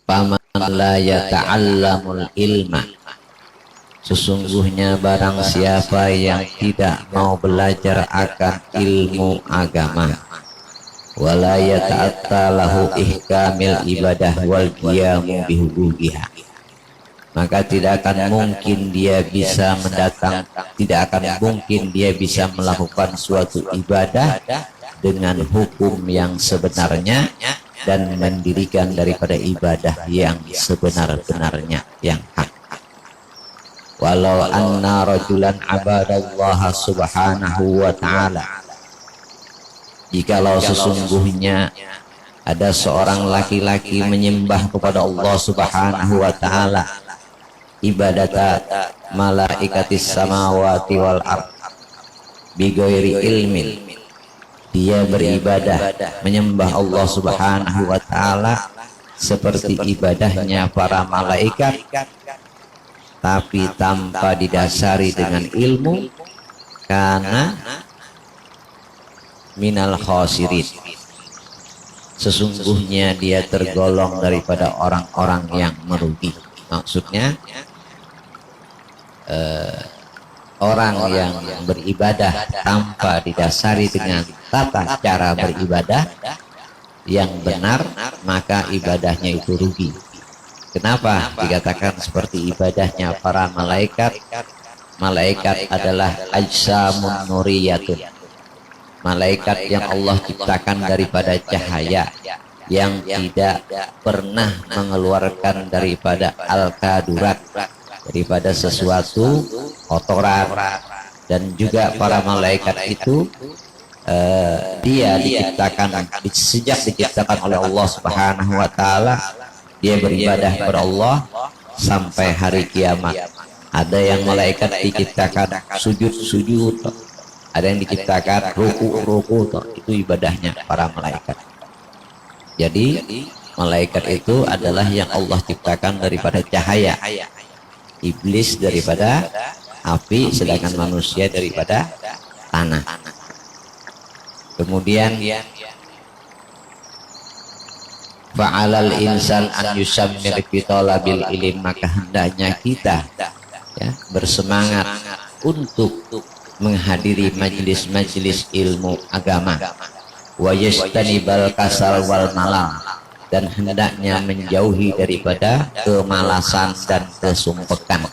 Faman la yata'allamul ilma, sesungguhnya barang siapa yang tidak mau belajar akan ilmu agama, wala yata'atta lahu ihkamil ibadah wal qiyamu bihuquqiha, maka tidak akan mungkin dia bisa melakukan suatu ibadah dengan hukum yang sebenarnya dan mendirikan daripada ibadah yang sebenar-benarnya, yang hak. Walau anna rajulan abadallaha subhanahu wa ta'ala, jikalau sesungguhnya ada seorang laki-laki menyembah kepada Allah subhanahu wa ta'ala, ibadata malaikatis samawati wal ard bighairi ilmin, dia beribadah menyembah Allah subhanahu wa ta'ala seperti ibadahnya para malaikat, tapi tanpa didasari dengan ilmu, karena minal khosirin, sesungguhnya dia tergolong daripada orang-orang yang merugi. Maksudnya orang yang beribadah tanpa didasari dengan tata cara beribadah yang benar, maka ibadahnya itu rugi. Kenapa dikatakan seperti ibadahnya para malaikat? Malaikat adalah ajsamun nuriyatun, malaikat yang Allah ciptakan daripada cahaya, yang tidak pernah mengeluarkan daripada al-kadurat, daripada sesuatu kotoran. Dan juga para malaikat itu dia diciptakan, sejak diciptakan oleh Allah subhanahu wa ta'ala, dia beribadah kepada Allah sampai hari kiamat. Ada yang malaikat diciptakan sujud-sujud, ada yang diciptakan ruku-ruku, itu ibadahnya para malaikat. Jadi malaikat itu adalah yang Allah ciptakan daripada cahaya, iblis daripada api, sedangkan manusia daripada tanah. Kemudian fa'alal insan an yusammir fi talabil ilm, maka hendaknya kita bersemangat untuk menghadiri majelis-majelis ilmu agama, wa yastanibal kasal wal malal, dan hendaknya menjauhi daripada kemalasan dan kesumpekan,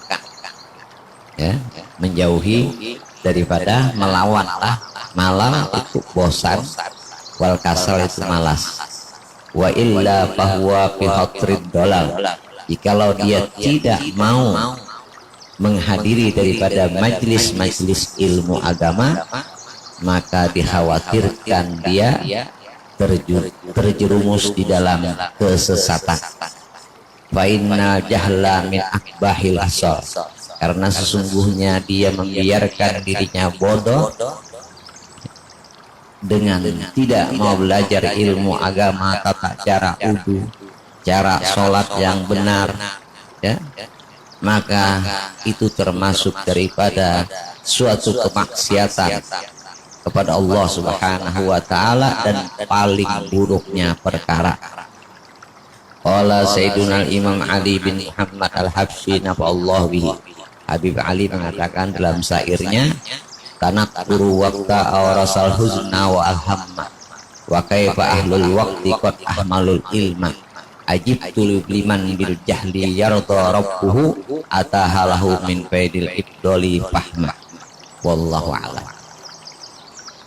menjauhi daripada melawanlah. Malal itu bosan, wal kasal itu malas. Wa illa fahuwa fi hatrid dolal, jikalau dia tidak mau menghadiri daripada majlis-majlis ilmu agama, maka dikhawatirkan dia terjerumus di dalam kesesatan. Fa inna jahla min akbahil asal, karena sesungguhnya dia membiarkan dirinya bodoh dengan tidak mau belajar ilmu agama, tata cara wudu, cara sholat yang benar, maka itu termasuk daripada suatu kemaksiatan kepada Allah subhanahu wa ta'ala, dan paling buruknya perkara. Qala Sayyiduna Imam Ali bin Muhammad al-Habsyi nafa'allahu bihi, Habib Ali mengatakan dalam syairnya, tanakuru waqta awrasal huzna wa alhamma, wa kaifa ahlul waqti qad ahmalul ilma, ajibtu liman bil jahli yarda rabbuhu atahalahu min faidil ibdoli fahma. Wallahu a'lam.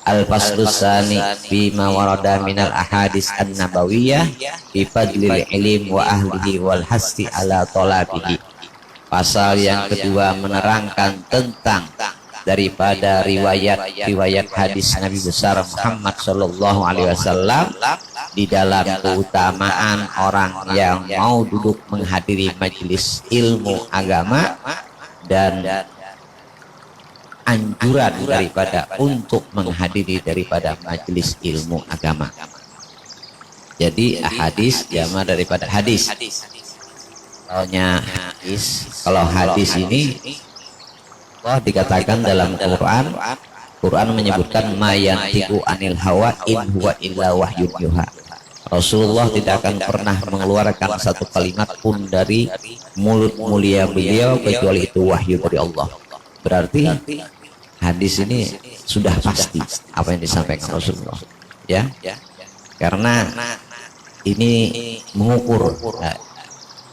Al-faslus tsani bima warada minal ahadits an-nabawiyah fi fadlil ilm wa ahlihi wal hasti ala talabihi. Pasal yang kedua menerangkan tentang daripada riwayat hadis Nabi besar Muhammad sallallahu alaihi wasallam di dalam keutamaan orang yang mau duduk menghadiri majelis ilmu agama, dan anjuran daripada untuk menghadiri daripada majelis ilmu agama. Jadi hadis jama daripada hadis. Kalau hadis ini Allah dikatakan dalam Quran menyebutkan mayantiku anil hawa in huwa illa wahyun yuha. Rasulullah tidak akan pernah mengeluarkan satu kalimat pun dari mulut mulia beliau kecuali itu wahyu dari Allah. Berarti hadis ini sudah pasti apa yang disampaikan Rasulullah, ya, karena ini mengukur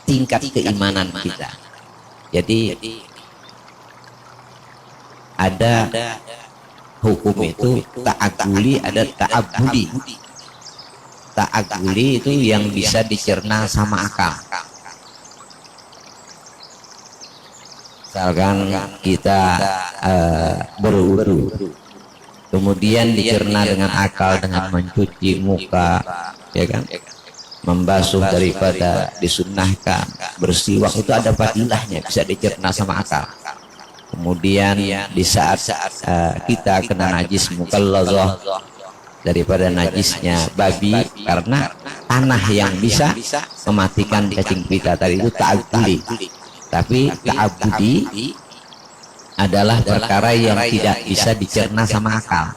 tingkat keimanan kita. Jadi ada hukum itu ta'akuli, ada ta'abudi. Ta'akuli itu yang bisa dicerna sama akal. Misalkan kita berwudu, kemudian dicerna dengan akal dengan mencuci muka, ya kan, membasuh daripada disunnahkan, bersiwak, itu ada fadilahnya, bisa dicerna sama akal. Kemudian di saat kita kena najis mukallazah, daripada najisnya babi, karena tanah yang bisa mematikan cacing pita tadi itu ta'abudi. Tapi ta'abudi adalah perkara yang tidak bisa dicerna sama akal.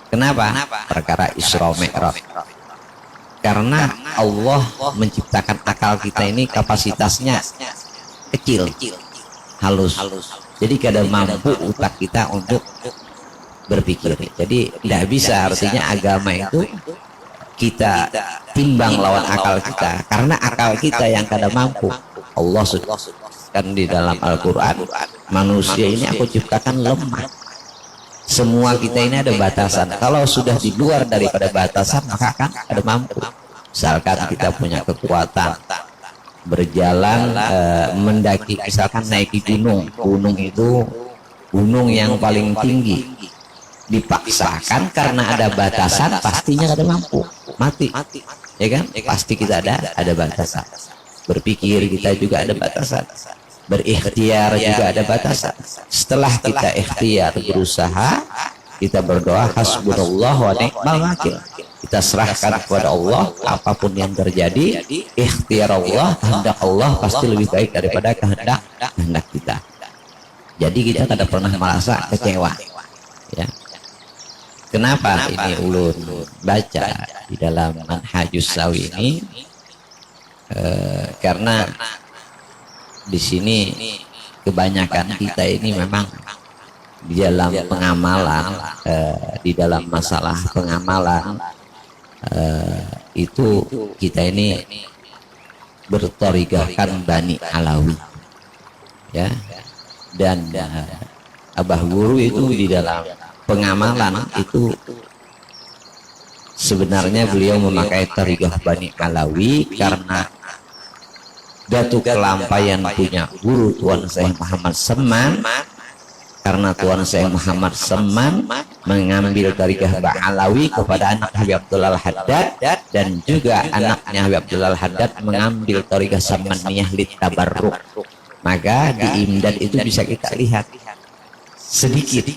Kenapa? Perkara Isra Mi'raj. Karena Allah menciptakan akal kita ini kapasitasnya kecil, halus. Jadi kadang mampu otak kita untuk berpikir. Jadi tidak bisa, artinya agama itu kita timbang lawan akal kita, karena akal kita yang kadang mampu. Allah sudah kan di dalam Al-Quran, manusia ini aku ciptakan lemah. Semua kita ini ada batasan. Kalau sudah di luar daripada batasan, maka akan ada mampu. Misalkan kita punya kekuatan berjalan, mendaki, misalkan naiki gunung. Gunung itu gunung yang paling tinggi, dipaksakan karena ada batasan, pastinya ada mampu, mati, ya kan? Pasti kita ada batasan. Berpikir kita juga ada batasan, berikhtiar juga ada batasan. Setelah kita ikhtiar, berusaha, kita berdoa hasbunallah wa ni'mal wakil, kita serahkan kepada Allah apapun yang terjadi. Ikhtiar Allah, kehendak Allah pasti lebih baik daripada kehendak kita. Jadi kita tidak pernah merasa kecewa, ya. Kenapa ini ulun baca di dalam Manhajus Sawi ini? Karena di sini kebanyakan kita ini memang di dalam pengamalan, di dalam masalah pengamalan itu kita ini bertorigahkan Bani Alawi, ya. Dan Abah Guru itu di dalam pengamalan itu sebenarnya beliau memakai tarikah Bani Alawi karena Datuk Kelampayan punya guru Tuan Syekh Muhammad Seman. Karena Tuan Syekh Muhammad Seman mengambil tarikah Alawi kepada anak Habib Abdullah Al-Haddad, dan juga anaknya Habib Abdullah Al-Haddad mengambil tarikah Samaniyah lit Tabarruk. Maka di imdad itu bisa kita lihat sedikit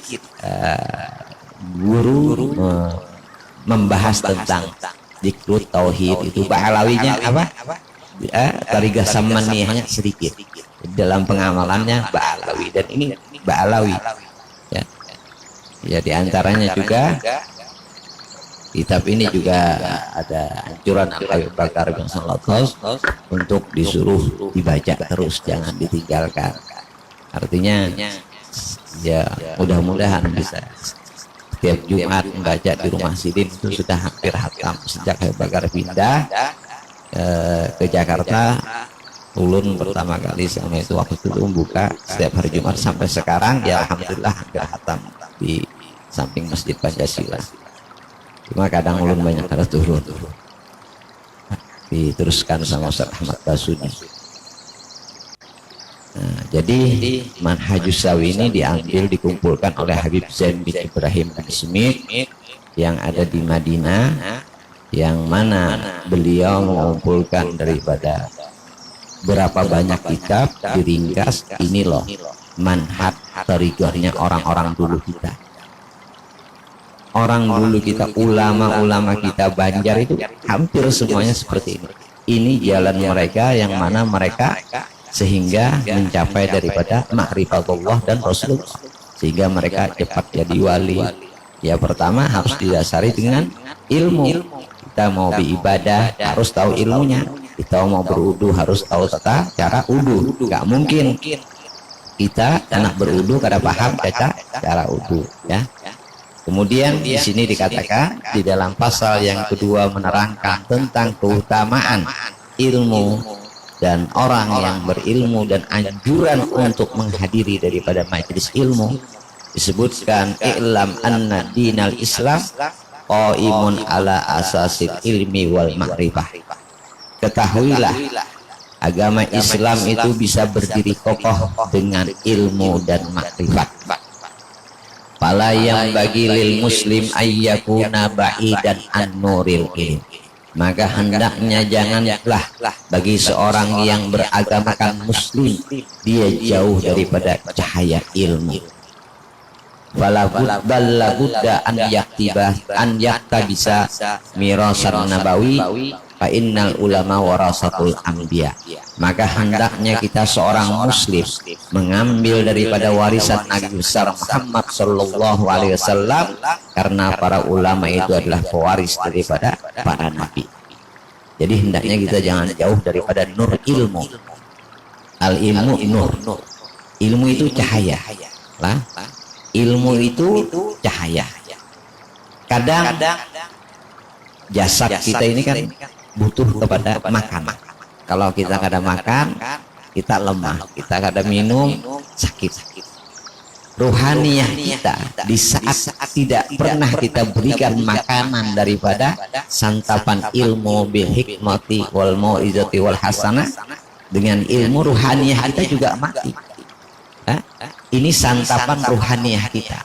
guru membahas tentang zikrut tauhid itu. Ba'alawinya apa? Tarikah Samaniyahnya sedikit dalam pengamalannya Ba'alawi, dan ini Ba'alawi, ya. Ya, di antaranya juga kitab ini juga ada anjuran Abu Bakar bin Salatos untuk disuruh dibaca terus, jangan ditinggalkan. Artinya ya mudah-mudahan bisa setiap Jumat membaca di rumah Sidin. Itu sudah hampir hatam sejak Abu Bakar pindah ke Jakarta. Ulun pertama kali sama itu waktu itu buka setiap hari Jumat sampai sekarang, ya alhamdulillah hampir hatam di samping Masjid Pancasila. Cuma kadang ulun banyak harus turun, diteruskan sama Ustaz Ahmad Basuni. Nah, jadi Manhajus Sawi ini diambil, dikumpulkan oleh Habib Zain bin Ibrahim bin Smith yang ada di Madinah, yang mana beliau mengumpulkan daripada berapa banyak kitab, diringkas. Ini loh manhaj tarikahnya orang-orang dulu kita. Orang dulu kita, ulama-ulama kita Banjar itu hampir semuanya seperti ini. Ini jalan mereka yang mana mereka sehingga mencapai daripada ma'rifatullah dan Rasulullah, sehingga mereka cepat jadi wali, Ya pertama harus didasari dengan ilmu. Kita mau beribadah harus tahu ilmunya. Kita mau berwudu harus tahu tata cara wudu. Gak mungkin kita anak berwudu kada paham cara wudu, ya. Kemudian di sini dikatakan di dalam pasal yang kedua menerangkan tentang keutamaan ilmu dan orang yang berilmu dan anjuran untuk menghadiri daripada majelis ilmu. Disebutkan i'lam anna dinal Islam qaimun ala asasil ilmi wal ma'rifah. Ketahuilah agama Islam itu bisa berdiri kokoh dengan ilmu dan makrifat. Fala yang bagi lil muslim ayyakuna ba'idan an nuril ilm. Maka hendaknya janganlah bagi seorang yang beragamakan muslim dia jauh daripada cahaya ilmu. Fala budda an yaktabisa mirasan nabawi fa innal ulama warasatul anbiya. Maka hendaknya kita seorang muslim mengambil daripada warisan Nabi besar Muhammad sallallahu alaihi wasallam, karena para ulama itu adalah pewaris daripada para nabi. Jadi hendaknya kita jangan jauh daripada nur ilmu. Al ilmu nur. Ilmu itu cahaya. Lah, ilmu itu cahaya. Kadang jasad kita ini kan butuh kepada makan. Kalau kita kada makan, kita lemah. Kita kada minum, sakit. Ruhaniyah kita di saat tidak pernah kita berikan makanan daripada santapan ilmu bil hikmati wal mau'izati wal hasanah, dengan ilmu ruhaniyah kita juga mati. Ini santapan ruhaniyah kita.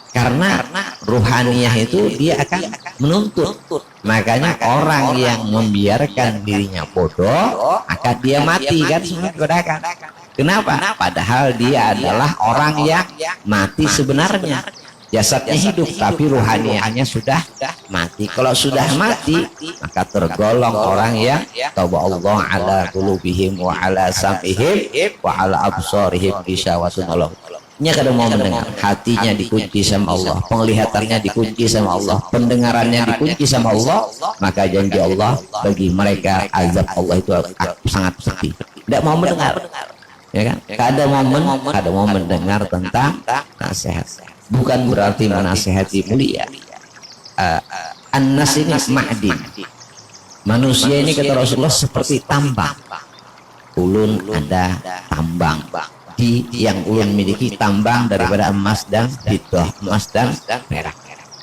Karena ruhaniyah itu dia akan menuntut. Makanya orang yang membiarkan dirinya bodoh akan dia mati kan, semua dikatakan. Kenapa? Padahal dia adalah orang yang mati sebenarnya. Jasadnya hidup tapi ruhaniyahnya sudah mati. Kalau sudah mati maka tergolong orang yang tauba Allah ala qulubihim wa ala sam'ihim wa ala absarihim ghishawatun. Nya kada mau mendengar, hatinya dikunci sama Allah, penglihatannya dikunci sama Allah, pendengarannya dikunci sama Allah, maka janji Allah bagi mereka azab Allah itu sangat pedih. Tidak mau mendengar, ya kan? Kada mau mendengar tentang nasihat. Bukan berarti menasihati mulia. An-nas ini ma'din. Manusia ini kata Rasulullah seperti tambang. Ulun ada tambang. Yang ulun miliki tambang daripada emas dan fiddah, emas dan perak.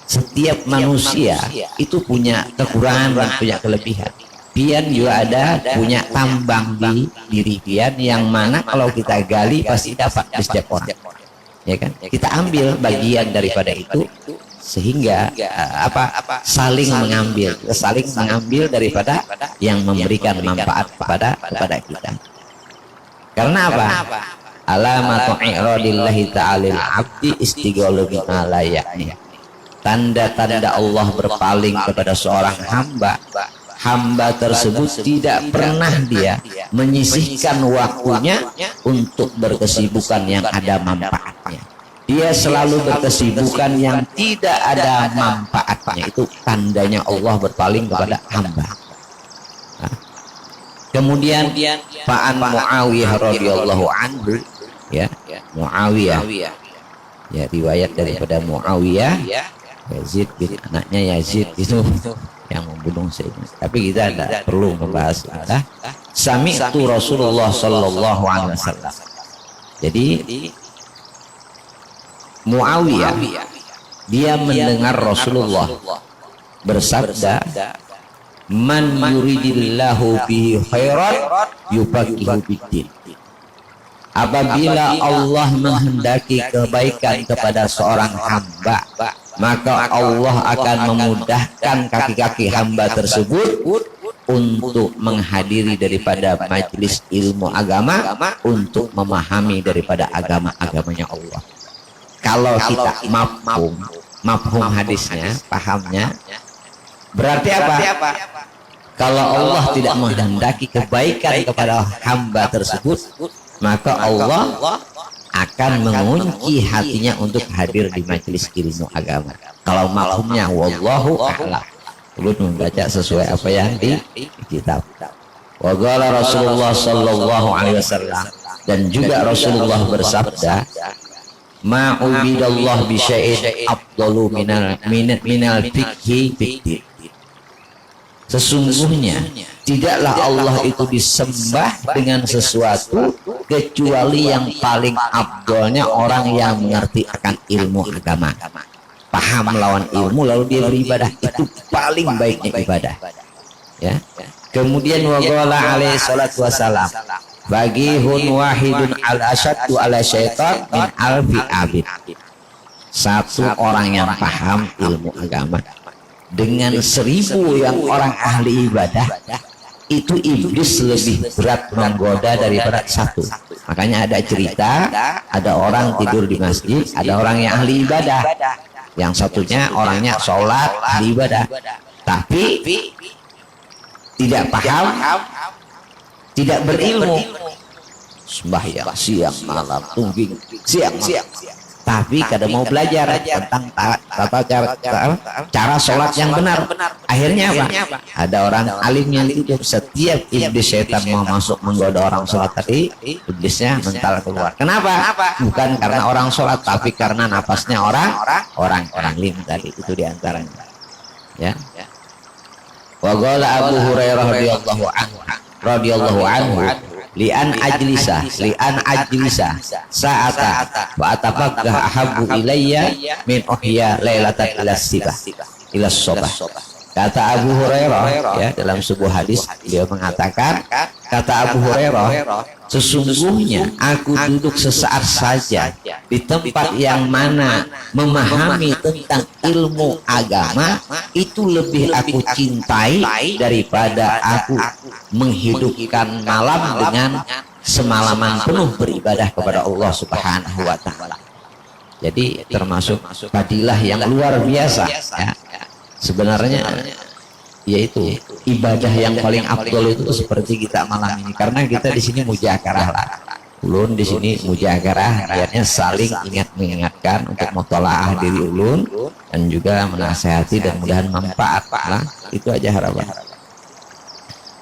Setiap manusia itu punya kekurangan dan punya kelebihan. Pian juga ada punya tambang di diri pian yang mana kalau kita gali pasti dapat di setiap orang. Ya kan? Kita ambil bagian daripada itu sehingga saling mengambil daripada yang memberikan manfaat kepada kita. Karena apa? Alamatu i'radillahi ta'alil abdi istighalu bima la ya'ni. Tanda-tanda Allah berpaling kepada seorang hamba. Hamba tersebut tidak pernah dia menyisihkan waktunya untuk berkesibukan yang ada manfaatnya. Dia selalu berkesibukan yang tidak ada manfaatnya. Itu tandanya Allah berpaling kepada hamba. Kemudian Fa'an Muawiyah radhiyallahu anhu, ya, Muawiyah, ya, riwayat daripada Muawiyah, Yazid bin anaknya Yazid itu yang membunuh Sayyidina. Tapi kita tidak perlu membahas itu. Sami'tu Rasulullah sallallahu alaihi wasallam. Jadi Muawiyah dia mendengar Rasulullah bersabda, man yuridillahu bihi khairan yufaqihu fiddin. Apabila Allah menghendaki kebaikan kepada seorang hamba, maka Allah akan memudahkan kaki-kaki hamba tersebut untuk menghadiri daripada majelis ilmu agama, untuk memahami daripada agama-agamanya Allah. Kalau kita mafhum hadisnya, pahamnya, berarti apa? Kalau Allah tidak menghendaki kebaikan kepada hamba tersebut, maka Allah akan mengunci hatinya untuk hadir di majelis ilmu agama. Kalau mafhumnya wallahu a'lam. Ulun membaca sesuai apa yang di kitab. Wa qala Rasulullah sallallahu alaihi wasallam, dan juga Rasulullah bersabda, ma ubidallah bi syai'in afdalu minal fikhi fiddin. Sesungguhnya tidaklah Allah itu disembah dengan sesuatu kecuali yang paling afdolnya orang yang mengerti akan ilmu agama. Paham lawan ilmu lalu dia beribadah, itu paling baiknya ibadah. Ya. Kemudian wa qala alaihi salatu wasalam, bagihun wahidun al asyaddu ala syaitan min alfi abid. Satu orang yang paham ilmu agama dengan 1000 yang orang ahli ibadah, itu iblis lebih berat menggoda daripada satu. Makanya ada cerita, ada orang tidur di masjid, ada orang yang ahli ibadah, yang satunya orangnya sholat ahli ibadah, tapi tidak paham, tidak berilmu, sembahyang siang malam, tungging siang, tapi kadang mau belajar tentang cara sholat yang benar. Akhirnya apa? Ada orang alim yang tidur. Setiap iblis setan mau masuk menggoda orang sholat tadi, iblisnya mental keluar. Kenapa? Bukan karena orang sholat, tapi karena napasnya orang alim tadi. Itu diantaranya. Ya. Wa qala Abu Hurairah radhiyallahu anhu li'an ajlisa sa'ata wa atafaqqah ahabbu ilayya min uhya lailatan ila sobah. Kata Abu Hurairah, ya, dalam sebuah hadis beliau mengatakan, kata Abu Hurairah, sesungguhnya aku duduk sesaat saja di tempat yang mana memahami tentang ilmu agama itu lebih aku cintai daripada aku menghidupkan malam dengan semalaman penuh beribadah kepada Allah Subhanahu wa taala. Jadi termasuk fadilah yang luar biasa, ya. Sebenarnya yaitu ibadah yang paling afdol itu seperti kita malam ini, karena kita di sini mujakarah lah. Ulun di sini mujakarah, niatnya saling mengingatkan untuk mutolaah diri ulun dan juga menasihati dan mudahan manfaat lah. Itu aja harapan.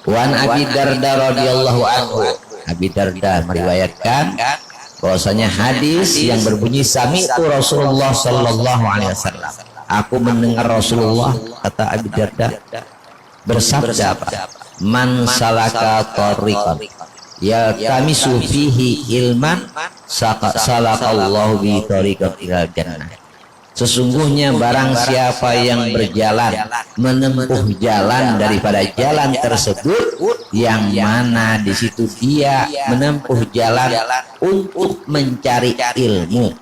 Wan Abi Darda radhiyallahu anhu, Abi Darda meriwayatkan bahwasanya hadis yang berbunyi sami'tu Rasulullah sallallahu alaihi wasallam, aku mendengar Rasulullah, kata Abi Darda, bersabda apa? Man salaka tariqan yaltamisu fihi ilman salakallahu bi tariqan ilal jannah. Sesungguhnya barang siapa yang berjalan menempuh jalan daripada jalan tersebut, yang mana di situ dia menempuh jalan untuk mencari ilmu.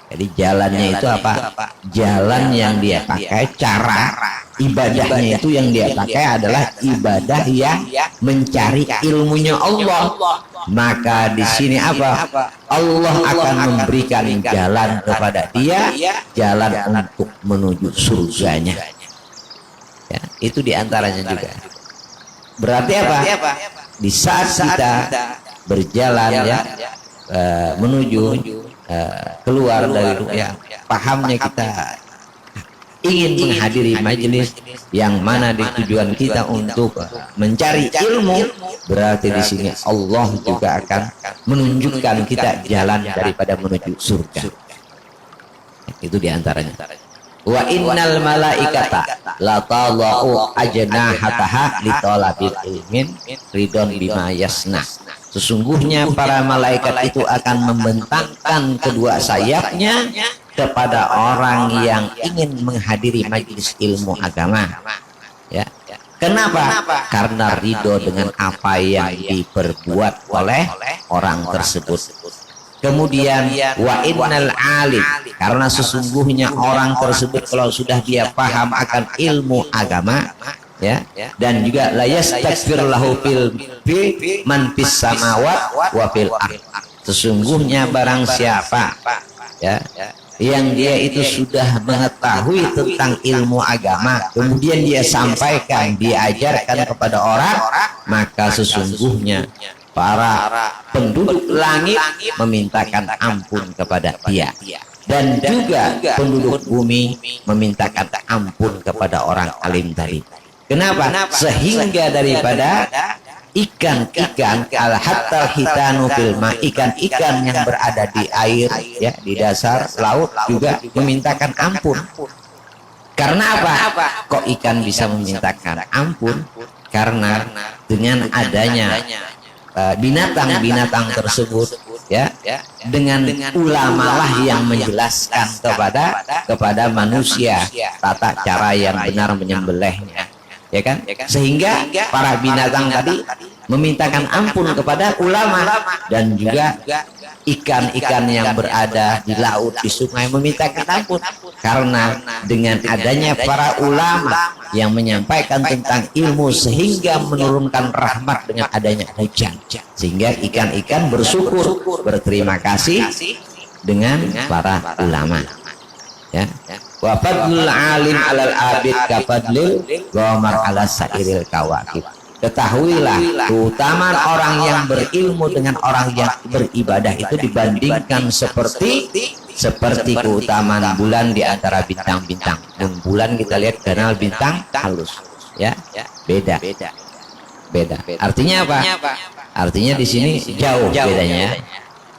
Jadi jalannya itu apa? Jalan yang dia pakai, cara ibadahnya itu yang dia pakai adalah ibadah yang mencari ilmunya Allah. Maka di sini apa? Allah akan memberikan jalan kepada dia, jalan untuk menuju surganya. Ya, itu diantaranya juga. Berarti apa? Di saat kita berjalan ya menuju keluar dari ru'yah, pahamnya kita ingin menghadiri majelis yang mana di tujuan kita untuk mencari ilmu, berarti di sini Allah juga akan menunjukkan kita jalan daripada menuju surga. Itu diantaranya. Wa innal malaikata la tadau ajnahataha li talabil ilmin ridon bima yasna. Sesungguhnya para malaikat itu akan membentangkan kedua sayapnya kepada orang yang ingin menghadiri majelis ilmu agama. Ya. Kenapa? Karena ridho dengan apa yang diperbuat oleh orang tersebut. Kemudian wa innal alim, karena sesungguhnya orang tersebut kalau sudah dia paham akan ilmu agama, ya, dan juga la yastaghfir lahu fil man fis samawat wa fil ard. Sesungguhnya barang siapa, ya, yang dia itu sudah mengetahui tentang ilmu agama, kemudian dia sampaikan, diajarkan kepada orang, maka sesungguhnya para penduduk langit memintakan ampun kepada dia, dan juga penduduk bumi memintakan ampun kepada orang alim tadi. Kenapa? Sehingga daripada ikan-ikan al-hattal hitanu filma, ikan-ikan yang berada di air, ya, di dasar laut juga memintakan ampun. Karena apa? Kok ikan bisa memintakan ampun? Karena dengan adanya binatang-binatang tersebut, ya, dengan ulama lah yang menjelaskan kepada manusia tata cara yang benar menyembelihnya, ya kan? Sehingga para binatang tadi memintakan ampun kepada ulama, dan juga ikan-ikan yang berada di laut, di sungai memintakan ampun, karena dengan adanya para ulama yang menyampaikan tentang ilmu sehingga menurunkan rahmat dengan adanya hujan, sehingga ikan-ikan bersyukur, berterima kasih dengan para ulama, ya. Wa fadlul alim alal abid kafadlil ghamar ala sairil kawakib. Ketahuilah keutamaan orang yang berilmu dengan orang yang beribadah itu dibandingkan seperti keutamaan bulan di antara bintang-bintang. Dan bulan kita lihat kenal bintang halus, ya, beda. Artinya apa? Artinya di sini jauh bedanya.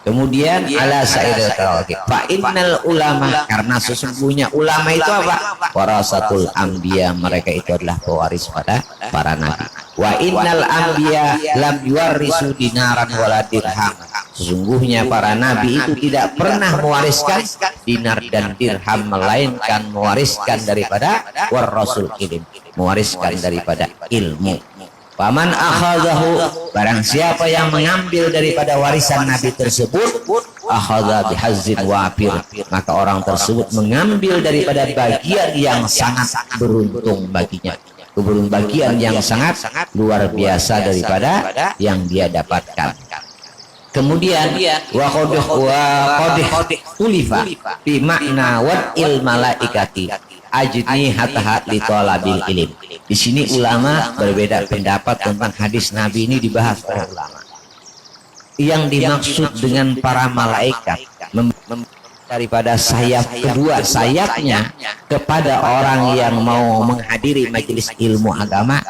Kemudian ala sairil kawakib. Fa innal ulama, karena sesungguhnya ulama itu apa? Warasatul anbiya, mereka itu adalah pewaris pada para nabi. Wa innal anbiya lam yuwarisu dinaran wala dirham. Sesungguhnya para nabi itu tidak pernah mewariskan dinar dan dirham, melainkan mewariskan daripada warasul ilm, mewariskan daripada ilmu. Paman akhadahu, barang siapa yang mengambil daripada warisan nabi tersebut, akhadha bihazzin wafir, maka orang tersebut mengambil daripada bagian yang sangat beruntung baginya, keberuntungan yang sangat luar biasa daripada yang dia dapatkan. Kemudian wa qadih tulifa fi makna wad il malaikati ajni hatta li talabil ilm. Di sini ulama berbeda pendapat tentang hadis Nabi ini, dibahas oleh ulama. Yang dimaksud dengan para malaikat daripada sayap, kedua sayapnya kepada orang yang mau menghadiri majelis ilmu agama.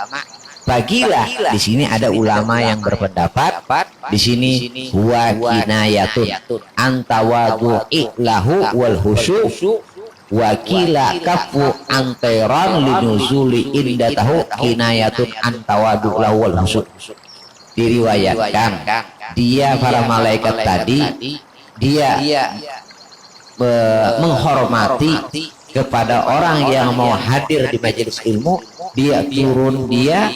Bagilah, di sini ada ulama yang berpendapat di sini wa kinayatun antawadu'i lahu wal husyu wakila kafu anteran linuzuli indatahu kinayatun antawadu lahu wal husyu. Diriwayatkan dia, para malaikat tadi, dia menghormati kepada orang yang mau hadir di majelis ilmu, dia turun, dia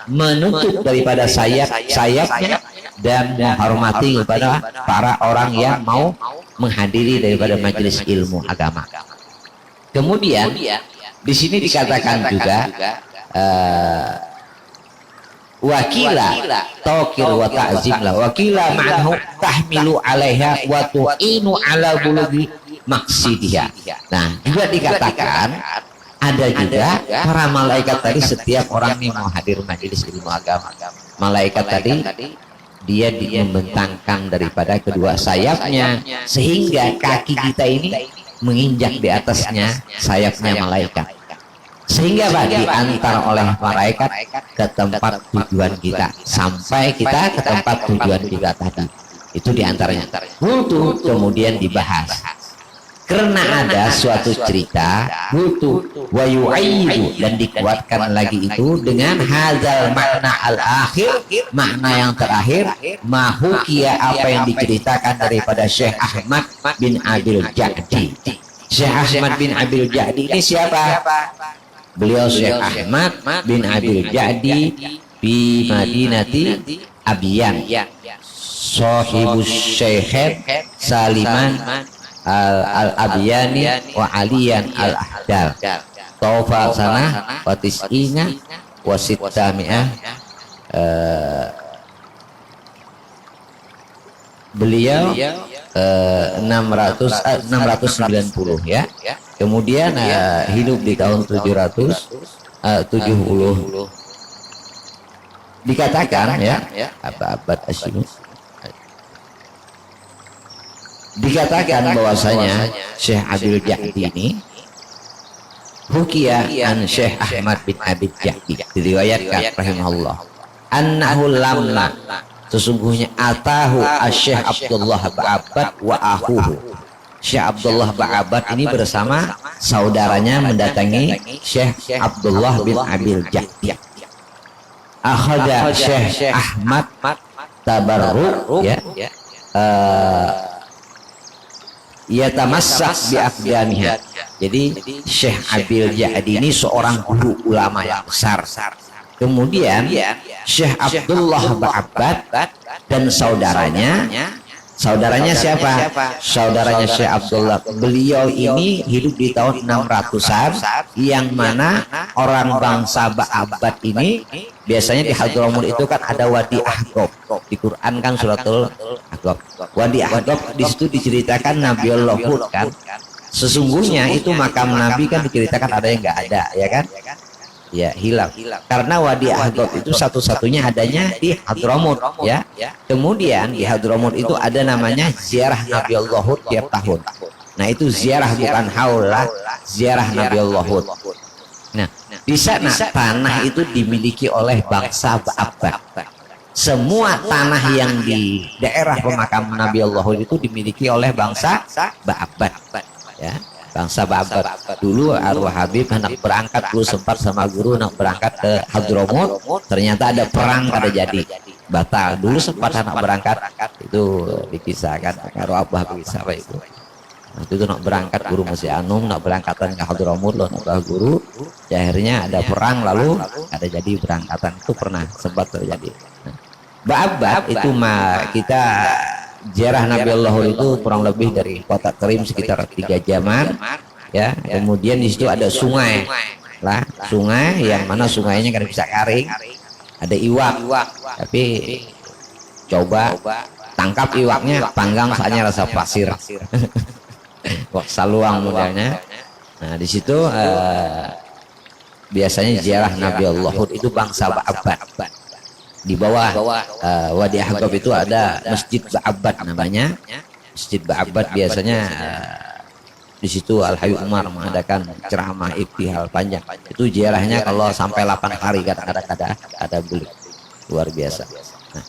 menutup daripada sayapnya dan menghormati kepada para orang yang mau menghadiri daripada majelis ilmu agama. Kemudian di sini dikatakan juga wakila tokir wa ta'zimlah, wakila ma'nahu tahmilu alaiha wa tu'inu ala bulughi maksidiha. Nah, juga dikatakan ada juga para malaikat tadi, setiap orang yang mau hadir majelis ilmu agama, malaikat tadi dia membentangkan daripada kedua sayapnya sehingga kaki kita ini menginjak di atasnya sayapnya malaikat, sehingga diantar oleh malaikat ke tempat tujuan kita, sampai kita ke tempat tujuan kita tadi. Itu diantaranya. Untuk kemudian dibahas karena ada suatu cerita butuh wa yu'ayyidu, dan dikuatkan lagi itu dengan hadzal makna al-akhir, makna yang terakhir, mahukia, apa yang diceritakan daripada Syekh Ahmad bin Abil Ja'di. Syekh Ahmad bin Abil Ja'di ini siapa? Beliau Syekh Ahmad bin Abil Ja'di di Madinati Abiyan, sahibus Syekh Saliman al-Abiyani wa Aliyan al-Ahdal taufa sana wa tis'ina wa sittami'ah. Beliau 690 ya. Kemudian hidup di tahun 770 Dikatakan ya, abad Asyimi, dikatakan bahwasanya Syekh Abil Ja'di ini hukiya an Syekh Ahmad bin Abil Ja'di, diriwayatkan rahimahullah, annahu lamma, sesungguhnya atahu Syekh Abdullah Ba'abad wa ahuhu, Syekh Abdullah Ba'abad ini bersama saudaranya mendatangi Syekh Abdullah bin Abil Ja'di. Akhada Syekh Ahmad tabarruk ya, yatamassak bi aqdamiha. Jadi Syekh Abil Ja'di ini seorang guru ulama yang besar. Kemudian Syekh Abdullah Ba'abad dan saudaranya siapa? Saudaranya Syekh Abdullah. Beliau ini hidup di tahun 600-an, yang mana orang bangsa Ba'abad ini biasanya di Hadramut itu kan ada Wadi Ahqaf. Di Quran kan suratul Ahqaf. Wadi Ahqaf di situ diceritakan Nabiullah Hud kan. Sesungguhnya itu makam Nabi kan diceritakan ada yang nggak ada, ya kan? Ya, hilang. Karena Wadi Ahqaf itu satu-satunya adanya di Hadramut ya. Kemudian di Hadramut itu ada namanya ziarah Nabiullah Hud tiap tahun. Nah, itu ziarah bukan haulah, ziarah Nabiullah Hud. Nah, di sana tanah itu dimiliki oleh bangsa Ba'abad. Semua tanah yang di daerah pemakaman Nabiullah Hud itu dimiliki oleh bangsa Ba'abad. Ya. Bangsa Ba'abad. Dulu arwah Habib hendak berangkat, dulu sempat sama guru nak berangkat ke Hadramut, ternyata ada perang kada jadi, batal. Dulu sempat hendak berangkat, itu dikisahkan arwah Abah bisa apa itu. Waktu itu nak berangkat guru masih anum, nak berangkatan ke Hadramut loh nak guru, ya akhirnya ada perang lalu ada jadi berangkatan, itu pernah sempat terjadi. Ba'abad itu mah kita ziarah Nabiullah Hud itu kurang lebih dari Kota Kerim sekitar 3 jaman ya. Kemudian di situ ada sungai lah, sungai yang mana sungainya kan bisa kering, ada iwak, tapi coba tangkap iwaknya, panggang soalnya rasa pasir. Wah, saluang modelnya. Nah, di situ biasanya ziarah Nabiullah Hud itu bangsa Ba'abad. Di bawah Wadi Ahqaf itu ada Masjid Ba'abad namanya. Masjid Ba'abad biasanya di situ Al Hayy Umar mengadakan ceramah iktihal panjang. Itu ziarahnya kalau sampai 8 hari kadang-kadang ada beli. Luar biasa. Nah,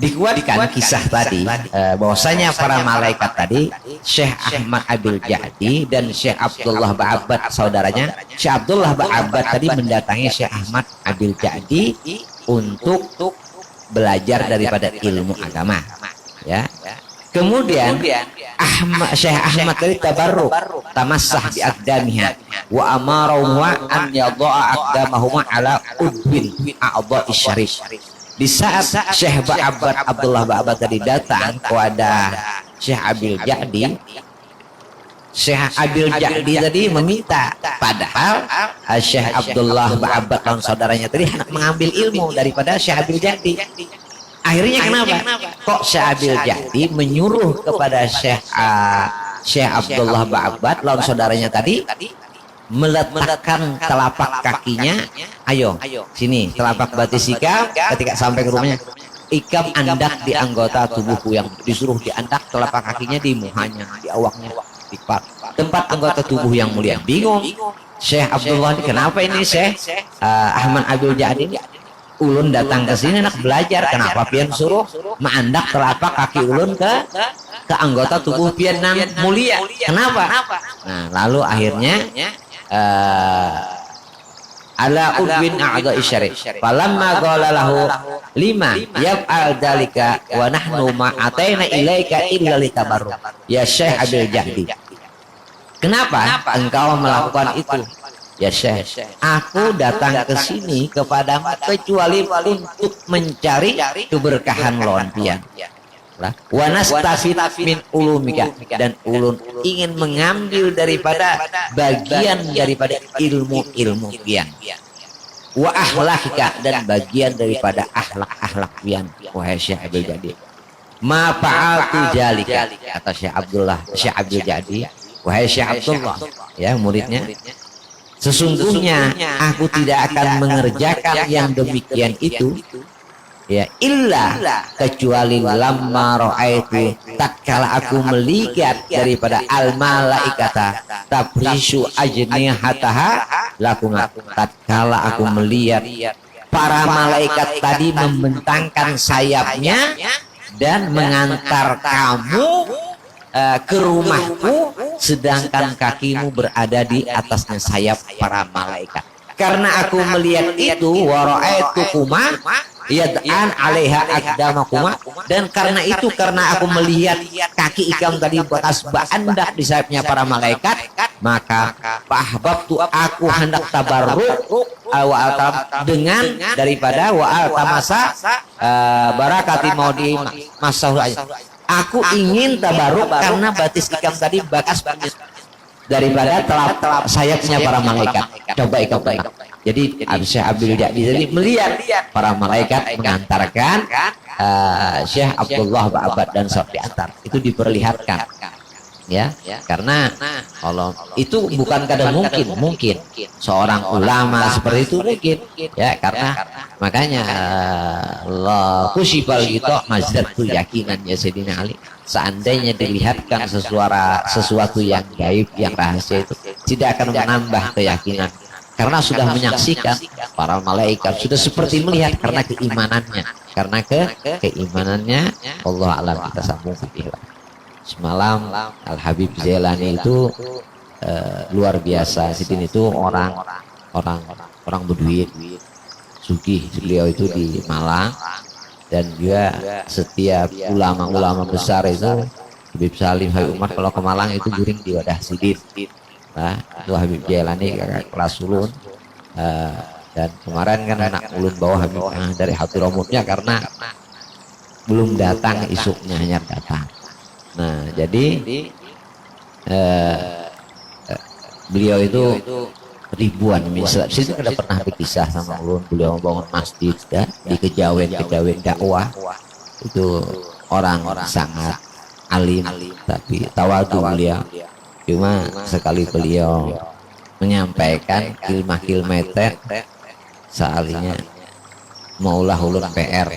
dikuatkan kisah tadi bahwasanya para malaikat tadi, Syekh Ahmad Abil Ja'di dan Syekh Abdullah Ba'abad saudaranya, Syekh Abdullah Ba'abad tadi mendatangi Syekh Ahmad Abil Ja'di untuk belajar daripada ilmu agama ya. Kemudian Syekh Ahmad tadi tabarruk, tamassah bi aqdamiha wa amaruhum an yadha'a aqdamahum ala udbin a'dha'i syarif. Di saat Syekh Ba'abad, Abdullah Ba'abad tadi datang kepada Syekh Abil Ja'di, Syekh Abil Ja'di tadi meminta, padahal Syekh Abdullah Ba'abad dan saudaranya tadi hendak mengambil ilmu daripada Syekh Abil Ja'di. Akhirnya kenapa? Kok Syekh Abil Ja'di menyuruh kepada Syekh Abdullah Ba'abad dan saudaranya tadi meletakkan telapak kakinya, ayo sini, telapak batis ikam, ketika sampai ke rumahnya ikam andak di anggota tubuhku, yang disuruh diandak telapak kakinya di muhanya, di awaknya, di tempat anggota tubuh yang mulia. Bingung Syekh Abdullah, kenapa ini Syekh Ahmad Abil Ja'di ulun datang ke sini nak belajar, kenapa pian suruh mengandak telapak kaki ulun ke anggota tubuh pian nan mulia, kenapa? Nah, lalu akhirnya ala udwin a'dha'i syarif falamma qala lahu lima yaf'al dzalika wa nahnu ma ataina ilaika illa litabarruk ya Syekh Abil Ja'di, kenapa engkau melakukan itu ya Syekh? Aku datang ke sini kepadamu kecuali untuk mencari keberkahan lontian lah, wa nastafid min ulumika, dan ulun ingin mengambil daripada bagian daripada ilmu-ilmu pian, wa akhlakika, dan bagian daripada akhlak-akhlak pian, wahai Syekh Abil Ja'di. Ma fa'altu jalika, kata Syekh Abil Ja'di, wahai Syekh Abdullah ya muridnya, Sesungguhnya aku tidak akan mengerjakan yang demikian itu, ya, illa kecuali lamma ra'aitu, tatkala aku melihat daripada al malaikata tabrishu ajnihataha lakum, tatkala aku melihat para malaikat tadi membentangkan sayapnya dan mengantar kamu ke rumahku, sedangkan kakimu berada di atasnya sayap para malaikat. Karena aku melihat itu, wara'aitukuma yad'an 'alaiha aqdamakuma, dan karena itu, karena aku melihat kaki ikam tadi bekas berandak di sayapnya para malaikat, maka fahbabtu, aku hendak tabarruk dengan daripada wa tamasa barakati maudi masahu, aku ingin tabaruk karena batis ikam tadi bekas daripada telap sayapnya para malaikat. Coba ikam. Jadi Syekh Abdul Jadi melihat para malaikat mengantarkan Syekh Abdullah Ba'abad dan Sob diantar. Itu diperlihatkan, ya, karena kalau itu bukan kadang mungkin seorang ulama seperti itu mungkin, ya, karena makanya Allah kusibal gitu mazdatu yakinan ya Sayyidina Ali, seandainya dilihatkan sesuatu yang gaib, yang rahasia, itu tidak akan menambah keyakinan, karena sudah menyaksikan para malaikat, sudah seperti melihat, karena keimanannya Allah alam. Kita sambung fikih. Semalam Al Habib Jailani itu luar biasa. Sidin itu orang berduit, sugih. Beliau itu di Malang, dan juga setiap ulama-ulama besar itu, Habib Salim, Habib Umar kalau ke Malang itu guring di wadah Sidin. Nah, itu Habib Jailani kakak kelas ulun, dan kemarin kan anak ulun bawa Habib dari Hadiramutnya karena belum datang, isuknya hanya datang. Nah, jadi beliau itu ribuan misalnya, situ ada pernah berkisah sama ulun, beliau membangun masjid ya, di kejawen dakwah. Itu orang sangat alim tapi tawadu beliau. Cuma sekali beliau menyampaikan kilmah-kilmeter sealinya maulah ulun PR,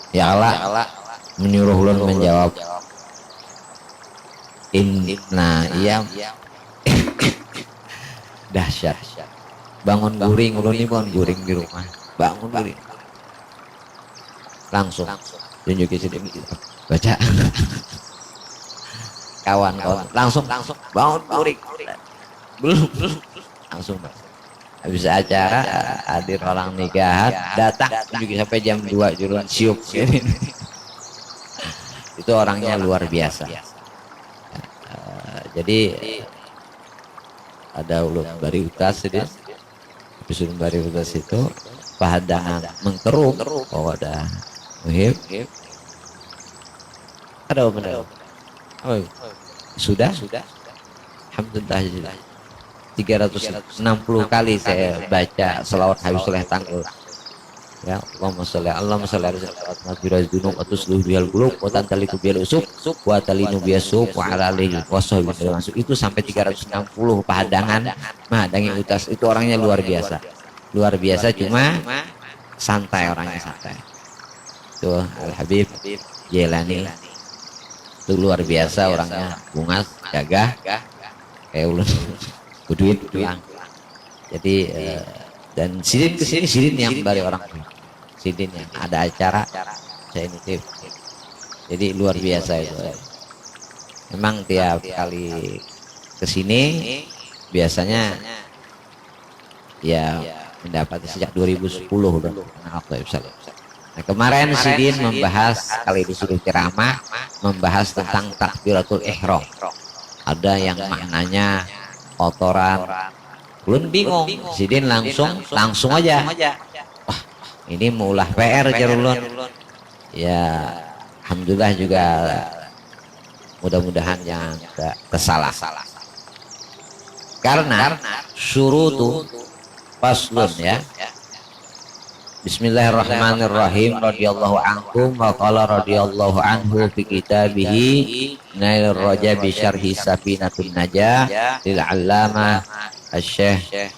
ya Allah menyuruh ulun menjawab iya. Dahsyat, bangun guring ulun ini, bangun guring di rumah, bangun guring langsung tunjukin sini baca kawan langsung bangun guring, belum langsung habis acara hadir orang nikahan, datang tunjukin sampai jam 2 juruan siup. Itu orangnya luar biasa. Jadi ada ulun bari utas dia, habis ulun bari utas itu pahadangan mengkeruk, ada muhib, ada benar. Sudah alhamdulillah 360 kali saya baca selawat Habib Soleh Tangguh. Ya, Allahumma sholli ala sayyidina dunub atusluh bihal qulub wa tantaliku bil usuk wa talinu biasuk wa ala alihi washabihi masuk. Itu sampai 360 pahadangan mahadangi utas. Itu orangnya luar biasa. Cuma santai, orangnya santai. Tuh Al Habib Jailani itu luar biasa, orangnya bungas, gagah, kayak ulun berduit pulang. Jadi dan Sidin kesini, Sidin yang dari orang Sidin yang ada acara saya inisiatif. Jadi luar biasa itu. Memang tiap kali kesini biasanya ya mendapat sejak 2010 udah waktu episode. Nah, kemarin Sidin membahas, kali disuruh ceramah, membahas tentang takbiratul ihram. Ada yang maknanya kotoran. Ulun bingung, Sidin langsung aja. Wah, ini mau ulah PR jar ulun. Ya, alhamdulillah juga mudah-mudahan yang tidak tersalah. Karena syurutu faslun ya. Bismillahirrahmanirrahim. Radhiyallahu anhum wa qala radhiyallahu anhu fi kitabihi Nailur Raja bi syarhi Safinatun Najah lil 'allamah Syekh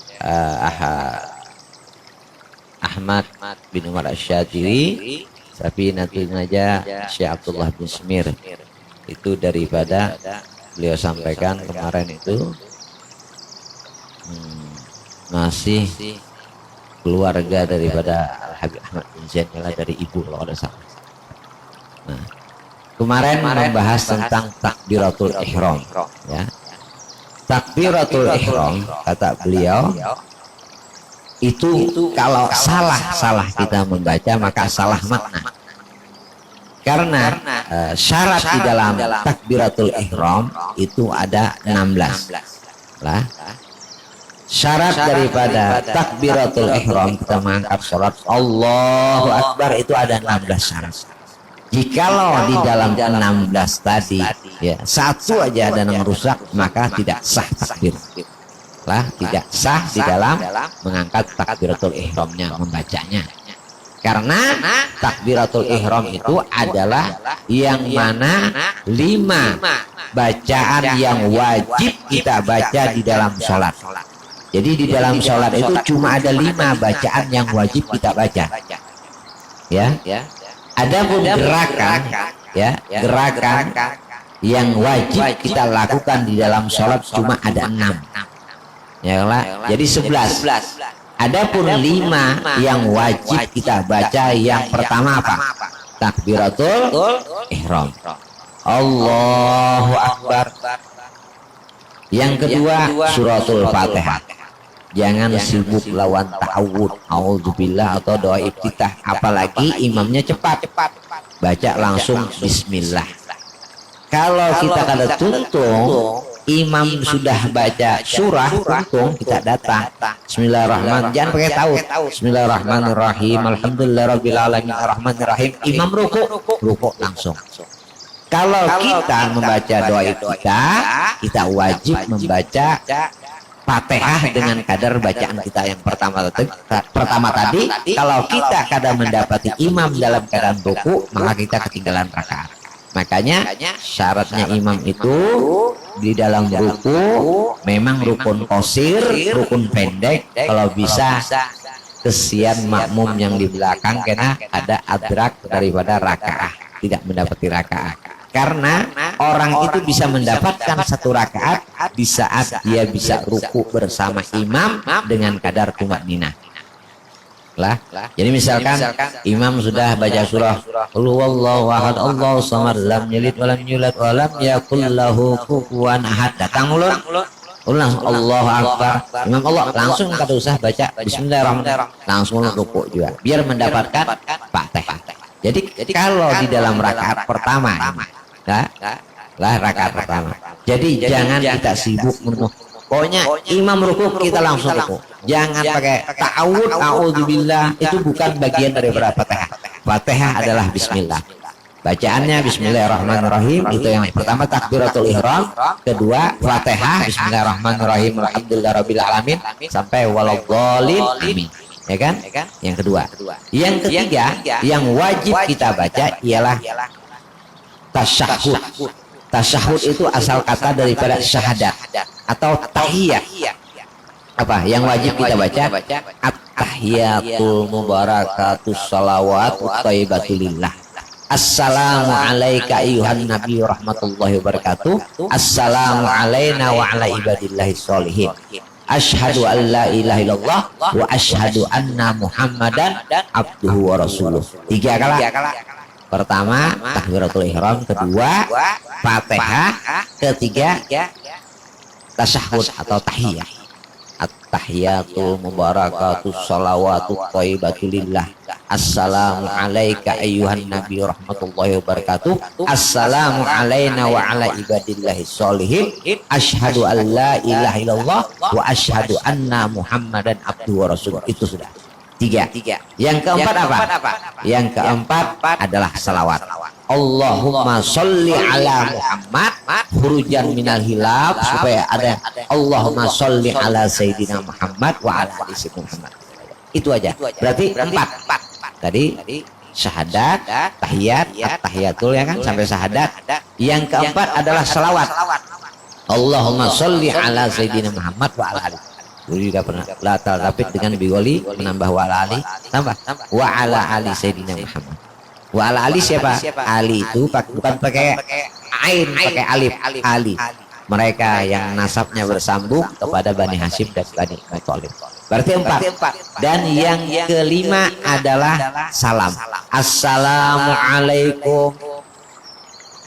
Ahmad bin Umar Asy-Syadzili, Safinatul Najah Syekh Abdullah bin Smir. Itu daripada beliau sampaikan kemarin itu masih keluarga daripada Al-Habib Ahmad bin Zainal dari ibu kalau ada salah. Nah, kemarin membahas tentang takbiratul ihram, ya. Takbiratul ihram kata beliau itu kalau salah kita membaca maka salah makna. Karena syarat di dalam takbiratul ihram itu ada 16 lah. Syarat daripada takbiratul ihram kita mengangkat sholat Allahu Akbar itu ada 16 syarat. Jikalau di dalam 16 tadi ya satu aja ada yang rusak maka tidak sah takbir. Lah tidak sah di dalam mengangkat takbiratul ihramnya, membacanya. Karena takbiratul ihram itu adalah yang mana 5 bacaan yang wajib kita baca di dalam sholat. Jadi di dalam sholat itu cuma ada 5 bacaan yang wajib kita baca. Ya. Adapun gerakan, ya gerakan yang wajib kita lakukan di dalam sholat cuma ada 6. Ya lah. Jadi 11. Adapun 5 yang wajib kita baca, yang pertama apa? Takbiratul ihram. Allahu Akbar. Yang kedua suratul Fatihah. Jangan sibuk lawan ta'awud, auzubillah atau doa iftitah, apalagi imamnya cepat. Baca langsung bismillah. Kalau kita kada tuntung, imam sudah baca surah tuntung, kita datang bismillahirrahmanirrahim, jangan pakai tahu bismillahirrahmanirrahim alhamdulillahirabbil alamin arrahmanirrahim, imam ruku langsung. Kalau kita membaca doa kita wajib membaca Fatihah dengan kadar bacaan kita yang pertama tadi. Kalau kita kadang mendapati imam dalam keadaan ruku, maka kita ketinggalan rakaat. Makanya syaratnya imam itu di dalam ruku memang rukun qasir, rukun pendek. Kalau bisa kesian makmum yang di belakang karena ada adrak daripada rakaat, tidak mendapati rakaat. Karena orang itu bisa mendapatkan 1 rakaat di saat dia bisa ruku bersama imam dengan kadar tumakninah. Lah, jadi misalkan imam sudah baca surah Qul huwallahu ahad Allahu samad lam yalid wa lam yulad wa lam yakul lahu kufuwan ahad, datang ulang Allahu Akbar, imam Allah langsung kada usah baca bismillahirrahmanirrahim, langsung ruku juga biar mendapatkan Fatihah. Jadi kalau di dalam rakaat pertama rakaat pertama. Jadi jangan kita sibuk menunggu. Pokoknya imam ruku kita langsung ruku. Jangan pakai ta'awud, a'udzubillah, itu bukan bagian dari Fatihah. Fatihah adalah bismillah. Bacaannya bismillahirrahmanirrahim, itu yang pertama takbiratul ihram, kedua Fatihah bismillahirrahmanirrahim alhamdulillahirabbil alamin sampai waladhdallin amin. Ya kan? Yang kedua. Yang ketiga yang wajib kita baca ialah tasyahud. Tasyahud itu asal kata daripada syahadat atau tahiyat. Apa yang wajib kita baca? At-tahiyatul mubarakatus salawatut thayyibatulillah. Assalamu alayka ayyuhan nabi rahmatullahi wabarakatuh. Assalamu alayna wa ala ibadillahi sholihin. Asyhadu an la ilaha illallah wa asyhadu anna muhammadan abduhu wa rasuluh. 3 kali. Pertama takbiratul ihram, kedua Fatihah, ketiga tasyahud atau tahiyat. At-tahiyatul mubarakatus salawatut thayyibatulillah. Assalamu alayka ayyuhan nabi rahmatullahi wabarakatuh. Assalamu alayna wa ala ibadillahi sholihin. Asyhadu an la ilaha illallah wa asyhadu anna muhammadan abduhu wa rasuluh. Itu sudah 3. Yang keempat apa? Yang keempat adalah salawat. Allahumma sholli ala Muhammad hurujan minal hilaf, supaya ada Allahumma sholli ala Sayyidina Muhammad wa ala ali Sayyidina Muhammad. Itu aja. Berarti 4. Tadi syahadat, tahiyat, at-tahiyatul ya kan sampai syahadat. Yang keempat adalah salawat. Allahumma sholli ala Sayyidina Muhammad wa ala ali. Dulu juga pernah latal tapi dengan biwali menambah wa ala ali, tambah wa ala ali sayyidina Muhammad. Wa ala ali siapa? Ali itu bukan pakai ain, pakai alif, ali. Mereka yang nasabnya bersambung kepada Bani Hashim dan Bani Muthalib. Berarti 4. Dan yang kelima adalah salam. Assalamualaikum.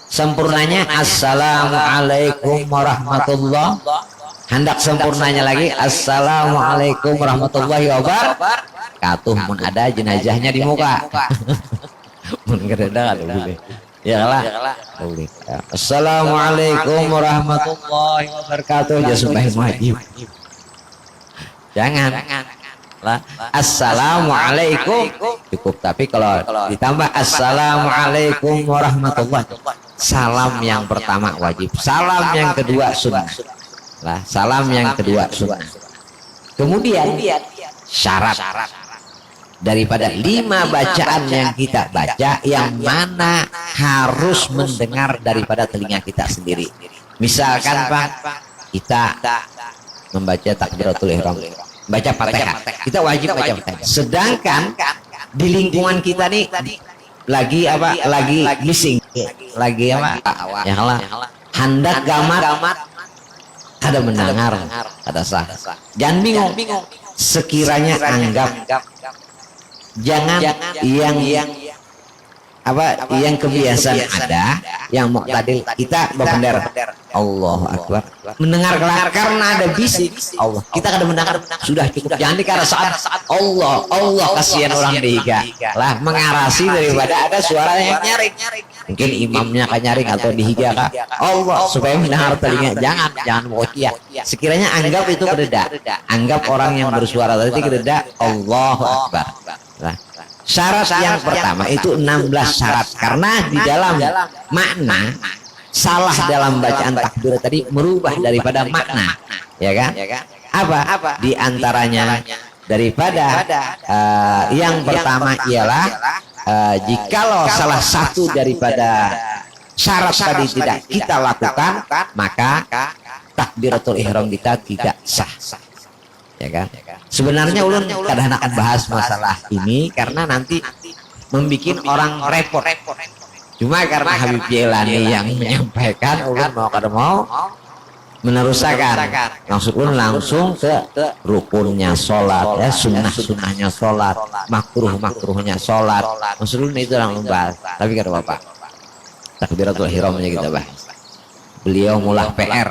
Sempurnanya assalamualaikum warahmatullah. Hendak sempurnanya lagi assalamualaikum warahmatullahi wabarakatuh. Mun ada jenazahnya di muka. Mun kereda ada boleh. Ya lah. Boleh. Assalamualaikum warahmatullahi wabarakatuh. Ya sumpah wajib. Jangan. Lah. Assalamualaikum cukup, tapi kalau ditambah assalamualaikum warahmatullahi, salam yang pertama wajib, salam yang kedua sunnah. Lah, salam yang kedua sunnah. Kemudian syarat daripada 5 bacaan yang kita baca, yang mana harus mendengar daripada telinga kita sendiri. Misalkan Pak, kita membaca takbiratul ihram, baca Fatihah, kita wajib baca Fatihah. Sedangkan di lingkungan kita nih lagi apa? Lagi missing, lagi apa? Ya Allah, hendak gamat ada mendengar, ada sah. Jangan bingung. Sekiranya anggap jangan yang apa yang kebiasaan ada, yang muqtadil kita berbendera Allahu Akbar, mendengar karena ada bisik Allah, kita kada mendengar sudah cukup. Jangan dikara saat Allah kasihan orang dihiga lah, mengarasi daripada ada suara yang nyaring, mungkin imamnya kan nyaring atau dihiga kah Allah supaya mendengar telinga. Jangan muqtiyah. Sekiranya anggap itu kededa, anggap orang yang bersuara tadi kededa Allahu Akbar lah. Syarat yang pertama itu 16 syarat, karena di dalam makna salah dalam bacaan takbir tadi merubah daripada makna, ya kan? Apa? Di antaranya daripada yang pertama ialah jikalau salah satu daripada syarat tadi tidak kita lakukan, maka takbiratul ihram kita tidak sah. Ya kan? Sebenarnya ulun kadang akan bahas masalah ini karena nanti membuat orang repot. Cuma karena Habib Jailani yang menyampaikan, ulun mau meneruskan. Maksud ulun langsung ke rukunnya sholat, ya, sunnahnya sholat, makruhnya sholat. Maksud ulun itu yang membahas. Tapi kata Bapak, takbiratul ihramnya kita bahas. Beliau mulah PR.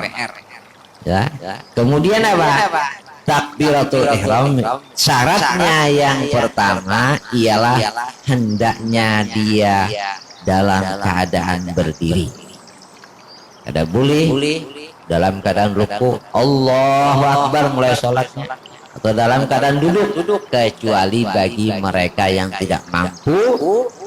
Ya. Kemudian apa? Takbiratul ihram syaratnya yang pertama ialah hendaknya dia dalam keadaan berdiri. Ada boleh dalam keadaan ruku Allahu Akbar mulai sholatnya, atau dalam keadaan duduk, kecuali bagi mereka yang tidak mampu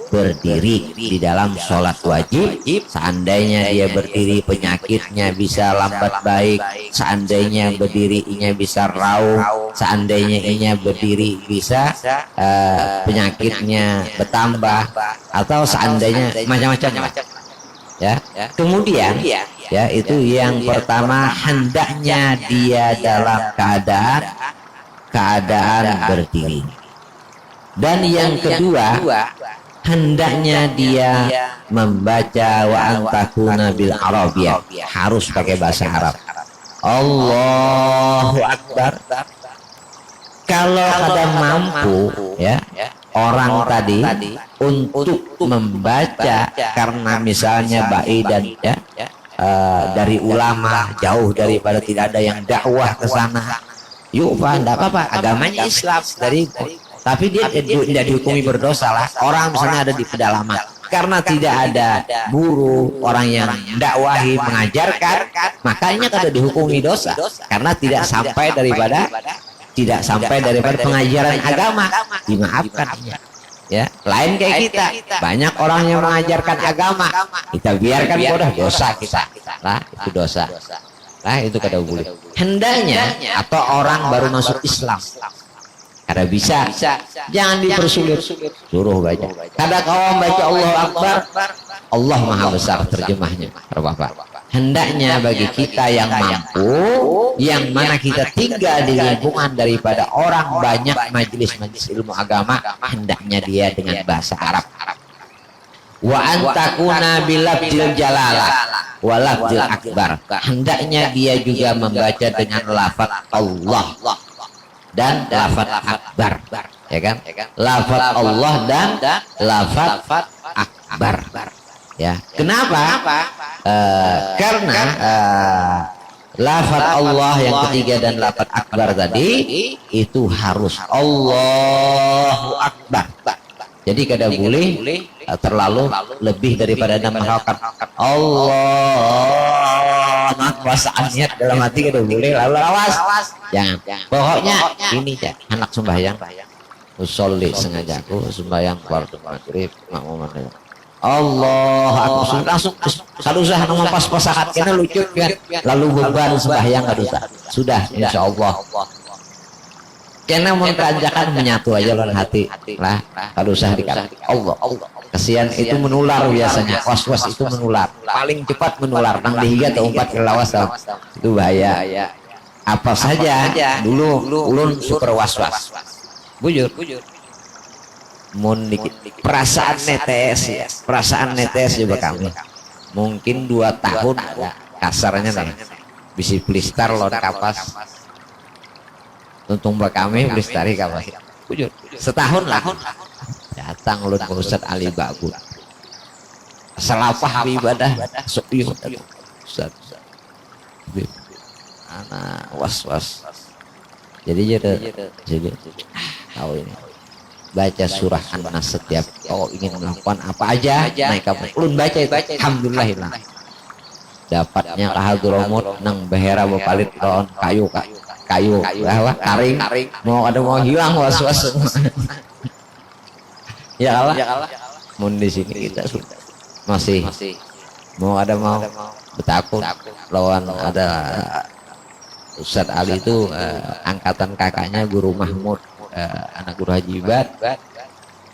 berdiri di dalam sholat wajib. Seandainya dia berdiri penyakitnya bisa lambat baik, seandainya berdirinya bisa raung, seandainya inya berdiri bisa penyakitnya bertambah, atau seandainya macam-macam ya. Kemudian ya, itu yang pertama, hendaknya dia dalam keadaan berdiri. Dan yang kedua, hendaknya dia membaca wa antakuna bil arabiyah, harus pakai bahasa Arab. Allahu Akbar. Kalau kada mampu ya orang tadi untuk membaca karena misalnya baik dan dari ulama jauh daripada tidak ada yang dakwah ke sana, yuk Pak, tidak apa-apa, agamanya Islam dari, tapi dia tidak dihukumi berdosa lah. Orang misalnya ada di pedalaman, karena tidak ada guru, orang yang dakwahi mengajarkan, makanya kada dihukumi dosa karena tidak sampai daripada pengajaran agama, dimaafkan ya. Lain kayak kita, banyak orang yang mengajarkan agama, kita biarkan bodoh, dosa kita lah, itu dosa lah, itu kada boleh. Hendaknya atau orang baru masuk Islam kada bisa, jangan dipersulit, suruh baca. Kada kau baca Allahu Akbar, Allah Maha Besar terjemahnya, Bapak. hendaknya bagi kita yang mampu, yang mana kita tinggal di lingkungan daripada orang banyak majelis-majelis ilmu agama, hendaknya dia dengan bahasa Arab. Wa antakuna bilafzil jalalah wa lafzil akbar, hendaknya dia juga membaca dengan lafaz Allah dan lafaz akbar, ya kan? Lafaz Allah dan lafaz akbar. Ya, kenapa? Karena lafaz Allah yang ketiga dan lafaz akbar tadi itu harus Allahu Akbar. Jadi kada boleh terlalu lebih daripada 6 harokat. Allah maksudnya dalam hati kada boleh lalu awas. Jangan. Pokoknya ini ya, anak sembahyang usolli sengaja aku sembahyang fardu maghrib makmuman. Allah aku langsung kalau usah nama pas-pasakan kena lucu kan lalu beban sembahyang enggak usah sudah insyaallah kena mentanjakan menyatu aja lawan hati lah kalau usah dikata Allah kesian itu menular biasanya was-was itu menular paling cepat menular nang dihiga atau umpat ke lawas itu bahaya apa saja dulu ulun super was-was bujur mun dikit perasaan netes ya perasaan netes juga kami mungkin 2 tahun ada kasarnya lah bisi plistar lon kapas untung kami plistari kapas bujur setahun lah datang ulun ke Ustaz Ali Babun selapah ibadah sok yuk Ustaz anak was-was jadi tahu ini baca surah An-Nas setiap ingin melakukan apa aja naik kapal ulun baca itu alhamdulillah dapatnya kahadromot nang behera bepalit lawan kayu bahwa karing mau hilang was-was ya Allah mun di sini kita masih mau bertakut lawan ada Ustadz Ali itu angkatan kakaknya Guru Mahmud anak Guru Haji Ibad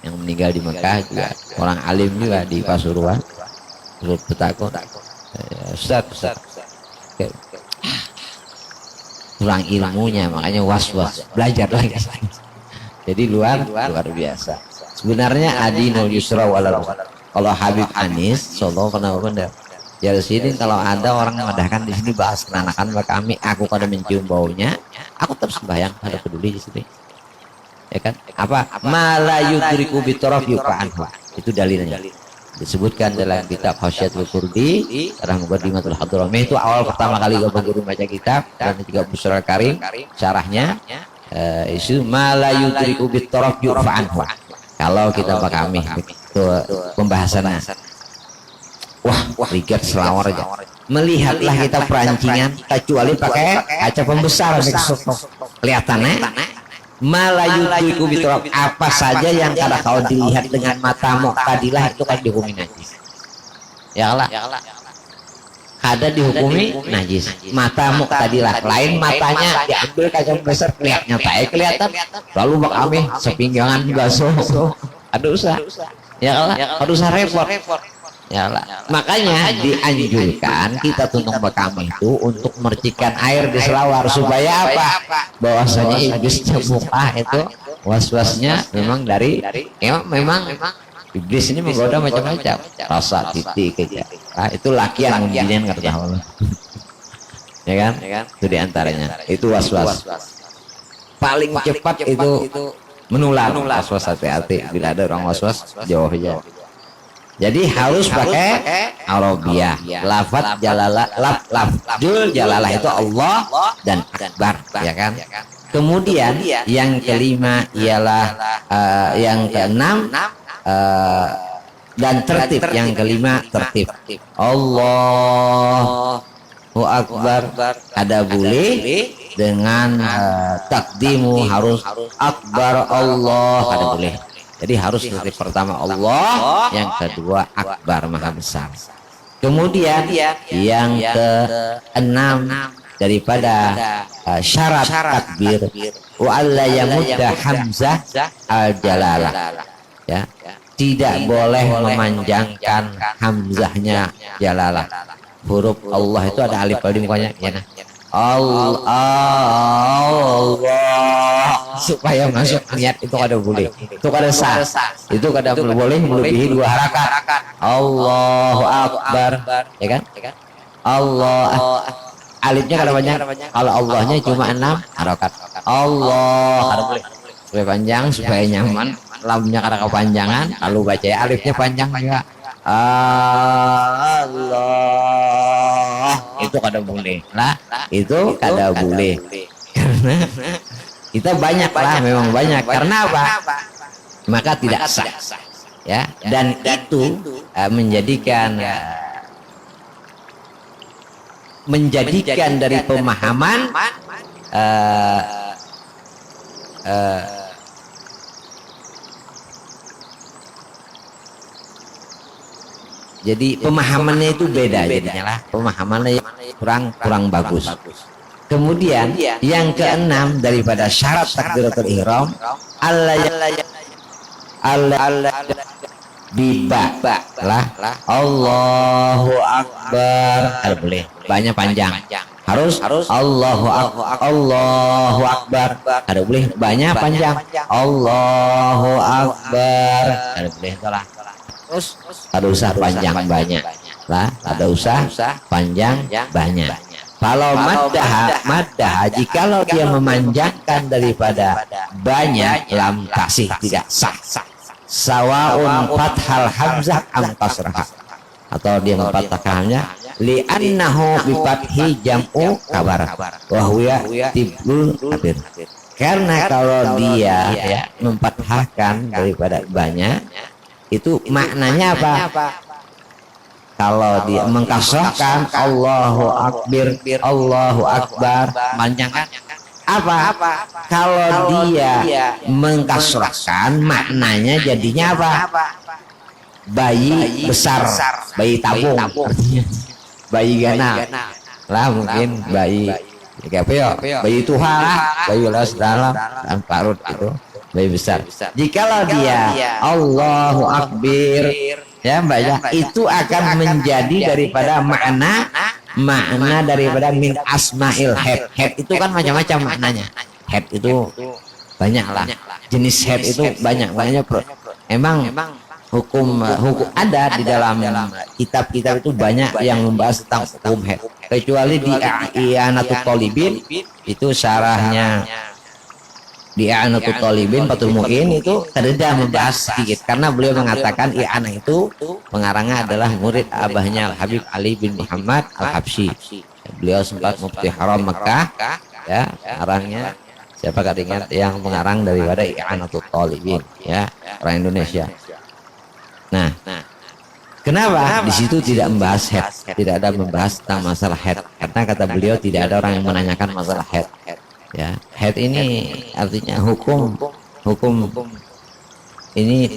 yang meninggal di Mekah juga orang alim juga di Pasuruan terus bertakut Ustadz kurang ilmunya makanya was-was belajar lagi jadi luar biasa sebenarnya adinul yusra walal kalau Habib Anis Solo pernah benar ya di sini kalau ada orang mengadakan di sini bahas kenanakan kami aku kada mencium baunya aku terus sembahyang ada peduli di sini ya kan apa mala yudriku bitaraf yuqanhu itu dalilnya disebutkan dalam kitab Hasyiatul Qurdi Muqaddimatul Hadramah itu awal pertama kali guru baca kitab dan juga Busra Karim syarahnya isu mala yudriku bitaraf yuqanhu kalau kita kami itu pembahasannya wah rigat selawar aja melihatlah kita perancingan kecuali pakai kaca pembesar kelihatannya malayudiku biturab apa saja yang kada kau dilihat dengan matamu kadilah itu kan dihukumi najis ya Allah kada dihukumi najis matamu kadilah lain matanya diambil kaca besar kelihatan lalu bak kami sepinggangan baso ada usah ya Allah ada usah repot ya Allah. Makanya dianjurkan kita tuntung bekami itu untuk mercikan air di selawar supaya apa? Bahwasanya iblis muka itu was-wasnya memang memang iblis ini menggoda macam-macam rasa titik gitu. Nah, itu laki yang mungkin ngerti Allah. Ya kan? Itu diantaranya. Itu was-was. Paling cepat itu menular. Was-was hati-hati. Bila ada orang was-was jauh aja. Jadi harus pakai Arabiah. Lafaz jalalah, lafzul jalalah itu Allah dan Akbar, ya kan? Kemudian yang kelima ialah yang keenam dan tertib. Yang kelima tertib. Allahu Akbar ada boleh dengan takdimu harus Akbar Allah ada boleh. Jadi harus tertib pertama Allah, yang kedua Akbar Maha Besar. Kemudian yang keenam daripada syarat takbir wa alla yamudda hamzah al jalalah. Ya, tidak boleh memanjangkan hamzahnya jalalah. huruf Allah itu ada alif kalau di mukanya ya nah. Allah supaya masuk niat itu kada boleh, itu kada sah, itu kada boleh melebihi 2 harakat. Allahu Akbar ya kan, Allah alifnya kada panjang, kalau Allahnya cuma 6 harakat. Allah kada boleh, supaya panjang supaya nyaman, lamnya kada kepanjangan, lalu baca alifnya panjang juga. Allah itu kada boleh lah, itu kada boleh karena kita banyak lah, memang banyak. Karena apa? Maka tidak sah ya, dan itu menjadikan dari pemahaman jadi pemahamannya itu beda jadinya lah, pemahamannya kurang bagus. Kemudian yang keenam daripada syarat takbiratul ihram Allah biba lah Allahu Akbar, harus boleh banyak panjang, harus Allahu Akbar, harus boleh banyak panjang, Allahu Akbar, harus boleh salah. Terus ada usah panjang banyak lah, ada usah panjang banyak. Kalau maddah jikalau dia memanjangkan daripada banyak, lam tasih tidak sah. Sawaun fathal hamzah am kasrah, atau dia memfathahkannya li annahu bi fathi jam'u kabar wa huwa tiblul kabir. Karena kalau dia memfathahkan daripada banyak, itu maknanya apa? Kalau dia mengkasrahkan Allahu Akbar panjangkan apa? Kalau dia mengkasrahkan maknanya jadinya apa? Bayi besar, bayi tabung, bayi gana lah, mungkin bayi bayi Tuhan lah, bayi ulas dalam parut itu, bayi besar. Jikalau dia Allahu Akbar ya mbak ya, itu akan menjadi daripada makna daripada min asmail head. Head itu kan macam-macam maknanya. Head itu banyak lah, jenis head itu banyak. Emang hukum ada di dalam kitab-kitab itu banyak yang membahas tentang hukum head, kecuali di I'anatul Talibin itu syarahnya. Di I'anatul Talibin Fathul Mu'in itu tereda membahas sedikit, karena beliau mengatakan I'anah itu pengarangnya adalah murid abahnya Al Habib Ali bin Muhammad Al Habsyi. Beliau sempat mufti haram Mekah ya, pengarangnya siapa kada ingat, yang pengarang daripada I'anatul Talibin ya, orang Indonesia. Nah, kenapa di situ tidak membahas head, tidak ada membahas tentang masalah head? Karena kata beliau tidak ada orang yang menanyakan masalah head. Ya, head ini artinya hukum ini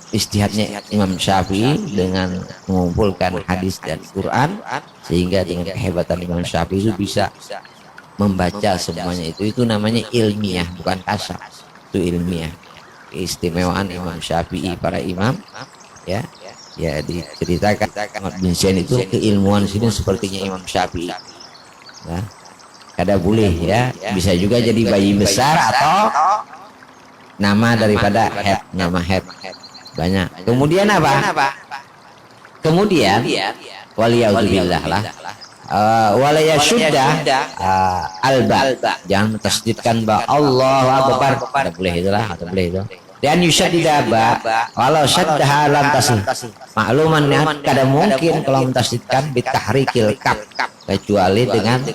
istihadnya Imam Syafi'i dengan mengumpulkan hadis dan Quran, sehingga dengan kehebatan Imam Syafi'i itu bisa membaca semuanya itu namanya ilmiah, bukan kasar, itu ilmiah. Keistimewaan Imam Syafi'i, para imam ya diceritakan Ahmad bin Zain itu keilmuan sini sepertinya Imam Syafi'i ya. Kada boleh ya, bisa juga jadi bayi besar atau nama daripada head, nama head banyak. Kemudian apa? Kemudian waliyauzubillah lah, walayashudda alba, jangan tasdidkan ba Allahu Akbar, kada boleh itulah, atau boleh itu. Dan yusaddida ba, walau syaddaha lam tasih. Makluman kada mungkin kalau mentasdidkan bitahrikil kaf, kecuali dengan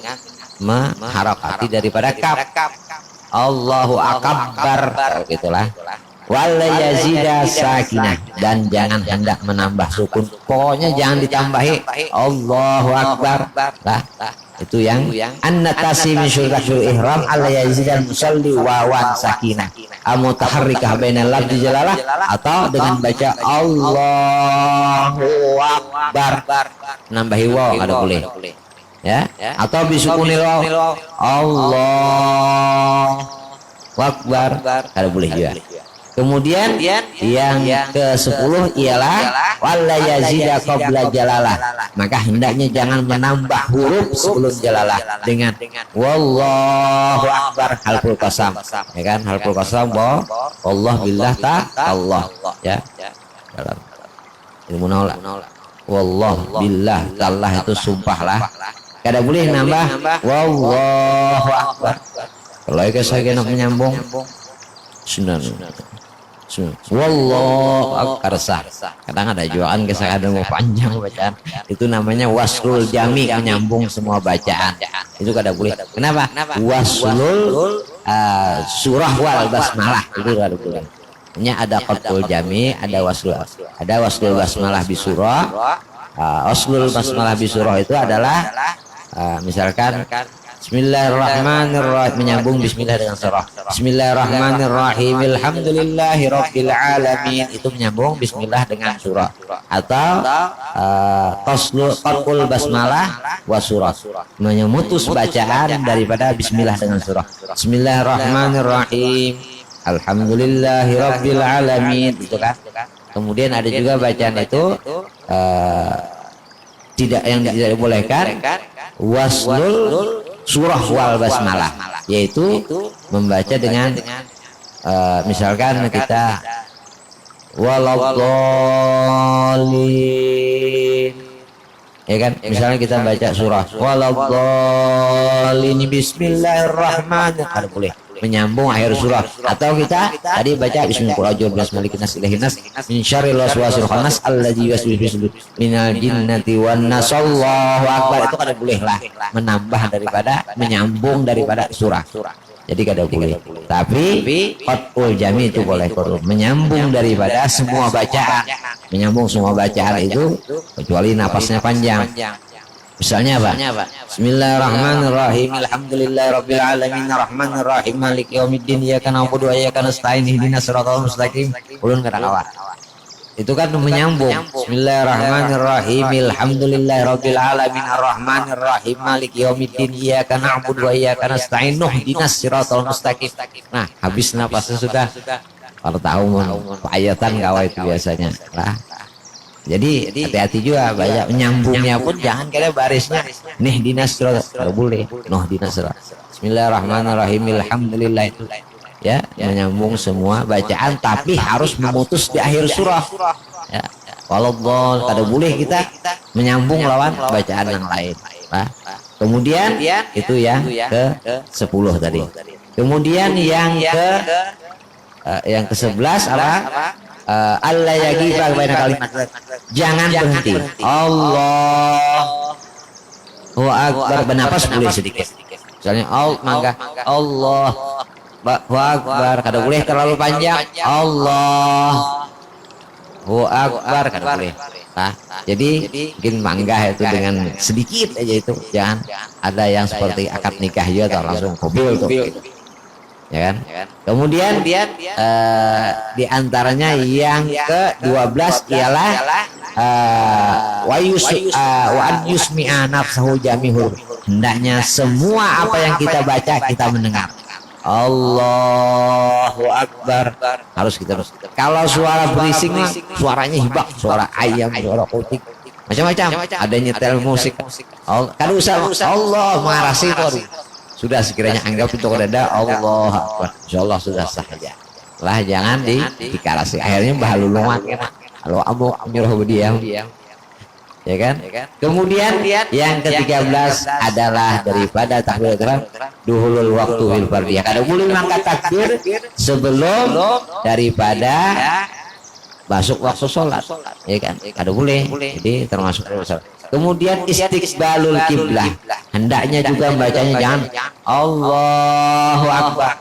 mengharakati daripada kaf. Allahu Akbar, gitulah. Wala yazida sakinah, dan jangan hendak menambah sukun, pokoknya jangan ditambahi Allahu Akbar lah. Itu yang an-natasi min syurul ihram alla yazidal musalli wawan sakinah amutaharrikah bainal lafzi jalalah, atau dengan baca Allahu Akbar nambahi waw kada boleh ya, atau bisukunil waw Allahu Akbar kada boleh juga. Kemudian yang ke-10 ialah wala yazida qabla jalalah. Maka hendaknya jangan menambah huruf sebelum jalalah dengan wallahu akbar halqul qasam. Ya kan, halqul qasam Allah billah ta Allah ya. Dalam ilmu naula wallah billah Allah itu sumpah lah. Kada boleh nambah wallahu akbar. Kalau saya nak menyambung sunan wallahu akbar sah. Kadang ada jualan kadang mau panjang bacaan. Itu namanya waslul jami, menyambung semua bacaan. Itu kada boleh. Kenapa? Waslul surah wal basmalah itu kada boleh. Hanya ada qat'ul jami, ada waslul basmalah bi surah. Waslul basmalah bi surah itu adalah misalkan Bismillahirrahmanirrahim, menyambung bismillah dengan surah. Bismillahirrahmanirrahim, alhamdulillahi rabbil alamin, itu menyambung bismillah dengan surah. Atau qat'ul basmalah wa surah, memutus bacaan daripada bismillah dengan surah. Bismillahirrahmanirrahim, alhamdulillahi rabbil alamin, itu kan. Kemudian ada juga bacaan itu yang tidak dibolehkan waslul surah wal basmalah, yaitu membaca dengan misalkan kita waladhdallin, ya kan, misalnya kita baca surah waladhdallin bismillahirrahmanirrahim, ada boleh menyambung akhir surah. Atau kita tadi baca bismillahirrahmanirrahim min syarril waswasil khannas alladzi yuwaswisu minal jinnati wan nas, Allahu akbar, itu kada boleh lah menambah daripada menyambung daripada surah. Jadi kada boleh. Tapi qat'ul jami itu boleh, menyambung daripada semua bacaan. Menyambung semua bacaan itu kecuali napasnya panjang. Misalnya apa? Bismillahirrahmanirrahim, alhamdulillahirabbil alamin, arrahmanirrahim, maliki yaumiddin, iyyaka na'budu wa iyyaka nasta'in, ihdinas siratal mustaqim. Ulun kada kalah. Itu kan menyambung. Bismillahirrahmanirrahim, alhamdulillahirabbil alamin, arrahmanirrahim, maliki yaumiddin, iyyaka na'budu wa iyyaka nasta'in, ihdinas siratal mustaqim. Nah, habis napasnya sudah. Kalau tahu ayatan kawai itu biasanya. Nah, jadi hati-hati juga banyak menyambungnya pun jangan kira barisnya nih dinas kalau boleh dinas. Bismillahirrahmanirrahim, alhamdulillah, itu ya menyambung semua bacaan, tapi harus memutus di akhir surah ya. Waladhdallin kada boleh kita menyambung lawan bacaan yang lain. Nah, kemudian itu yang ke-10 tadi. Kemudian yang ke-11 apa? Allah yagifa baina kalimat, jangan berhenti. Allahu akbar, bernapas boleh sedikit. Misalnya Allahu akbar, kada boleh terlalu panjang. Allahu akbar, kada boleh. Nah, jadi mungkin manggah itu dengan sedikit aja, itu jangan ada yang seperti akad nikah juga atau langsung mobil tuh gitu. Ya kan? Kemudian di antaranya yang ke-12 ialah wa an yusmi'a nafsahu jamihur, hendaknya semua apa yang kita baca kita mendengar. Allahu akbar, harus kita terus. Kalau suara berisik mah suaranya hibak, suara ayam, suara kucing, macam-macam. Ada nyetel musik. Kalau usah Allah mengarasi itu, sudah sekiranya anggap itu ada Allah akbar, insyaallah sudah sah aja lah, jangan dikarasi. Akhirnya bahalulungan kalau amuk nyuruh diam, ya kan. Kemudian yang ke-13 adalah daripada takbir ihram duhulul waktu fil fardiyah, kada boleh mengangkat takbir sebelum daripada masuk waktu sholat, ya kan, kada boleh. Jadi termasuk sholat. Kemudian istiqbalul kiblah, hendaknya juga membacanya jangan Allahu akbar.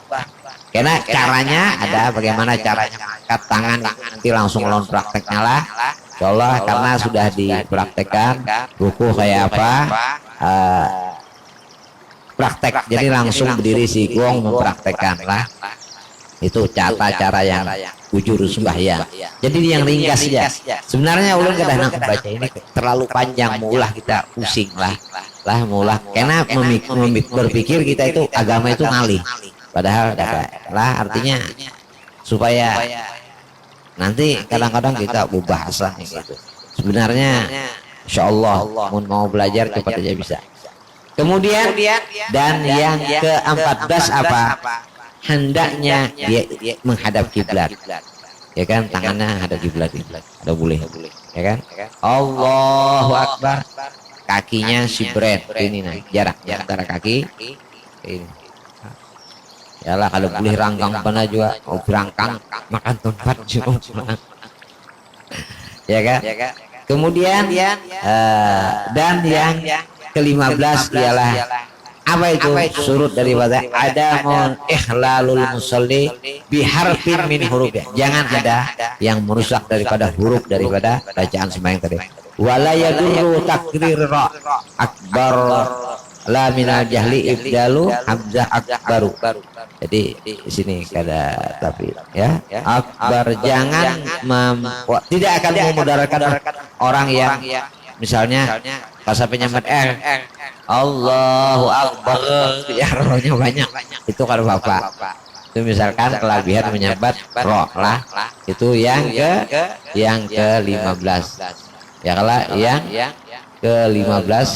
Karena caranya ada, bagaimana caranya angkat tangan nanti langsung lawan prakteknya lah. Insyaallah, karena sudah dipraktekkan ruku kayak apa, praktek. Jadi langsung berdiri sigong mempraktekkan lah. Itu cara yang bujur sembahyang. Jadi yang ringkas ya. Sebenarnya ulun kadang baca ini terlalu panjang, maulah kita pusing lah maulah. Karena berpikir kita itu agama itu ngalih. Padahal lah artinya supaya nanti kadang-kadang kita bahasa gitu. Sebenarnya insya Allah mau belajar cepat aja bisa. Kemudian dan yang ke-14 apa? Hendaknya dia menghadap kiblat. Ya kan, tangannya hadap kiblat. Ada boleh. Ya kan? Allahu Akbar. Kakinya sibret ini nah, jarak antara kaki ini. Yalah kalau boleh rangkang pana juga, berangkang makan tempat juga. Ya kan? Kemudian dan yang ke-15 ialah apa itu? Surut daripada ada ihlalul musalli biharfin min huruf. Jangan ada yang merusak daripada huruf daripada bacaan sembahyang tadi. Wala yadurru takrir ra akbar la minal jahli ibdalu hamzah akbaru. Jadi di sini kada tapi ya akbar jangan tidak akan memudaratkan orang yang misalnya pas penyemat Allahu Akbar ya rohnya banyak itu kalau bapak itu misalkan kelebihan menyambat roh lah itu yang ke-15 ya kalau yang ke-15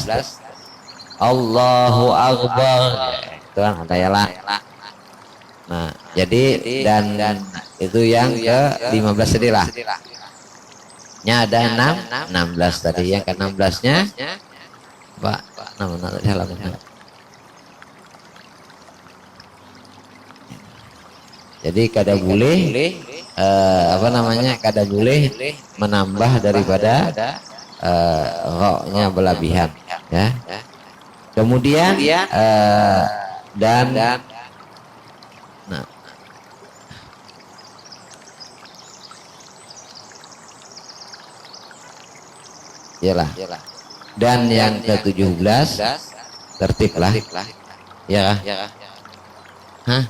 Allahu Akbar itu kan ada ya lah. Nah jadi dan itu yang ke-15 tadi lah nya ada 16 tadi yang ke-16 nya Pak nama tadi halaman. Jadi kada boleh apa namanya kada boleh menambah daripada roknya berlebihan ya. Kemudian dan nah iyalah dan yang ke-17 tertib lah ya hah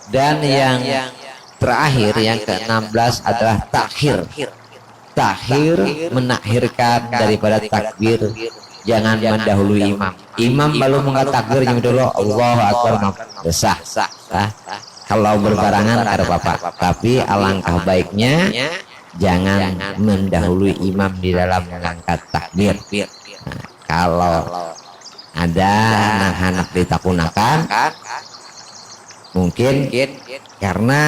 dan yang terakhir yang ke-16 adalah takhir menakhirkan daripada takbir. Jangan mendahului imam baru mengatakan takbir dulu Allahu Akbar sah. Kalau berbarangan ada apa-apa, tapi alangkah baiknya jangan mendahului imam di dalam mengangkat takbir. Nah, kalau ada anak-anak ditakunakan mungkin karena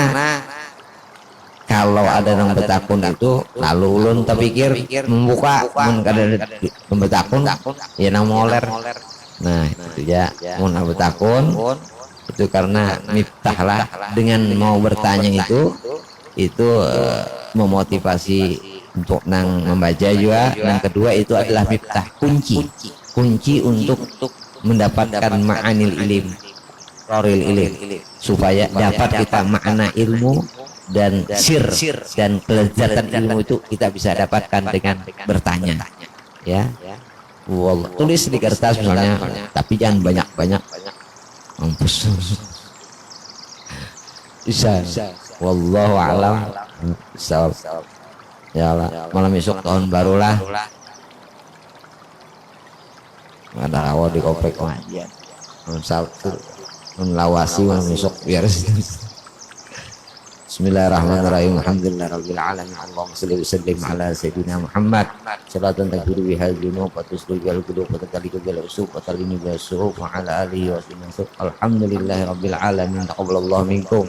kalau ada yang bertakun itu lalu ulun terpikir membuka kada bertakun ya namoler. Nah itu ya mun bertakun itu karena miftah lah dengan mau bertanya itu memotivasi untuk nang membaca juga. Yang kedua itu adalah miftah kunci untuk mendapatkan ma'anil ilim supaya dapat kita makna ilmu dan sir dan kelezatan ilmu itu kita bisa dapatkan dengan bertanya ya. Wallah, tulis di kertas misalnya tapi jangan banyak-banyak mampus bisa. Wallahu a'lam bisa ya lah. Malam esok tahun barulah ada awal di kopek pengajian Sabtu lawasi malam esok biar Bismillahirrahmanirrahim. Alhamdulillahirabbil alamin. Allahumma shalli wa sallim ala sayyidina Muhammad. Salatan taghfiru biha dzunub wa tuslu bil qulub wa takaliku bil usub wa talinu bil suhuf wa ala alihi wa sallam. Alhamdulillahirabbil alamin. Taqabbalallahu minkum.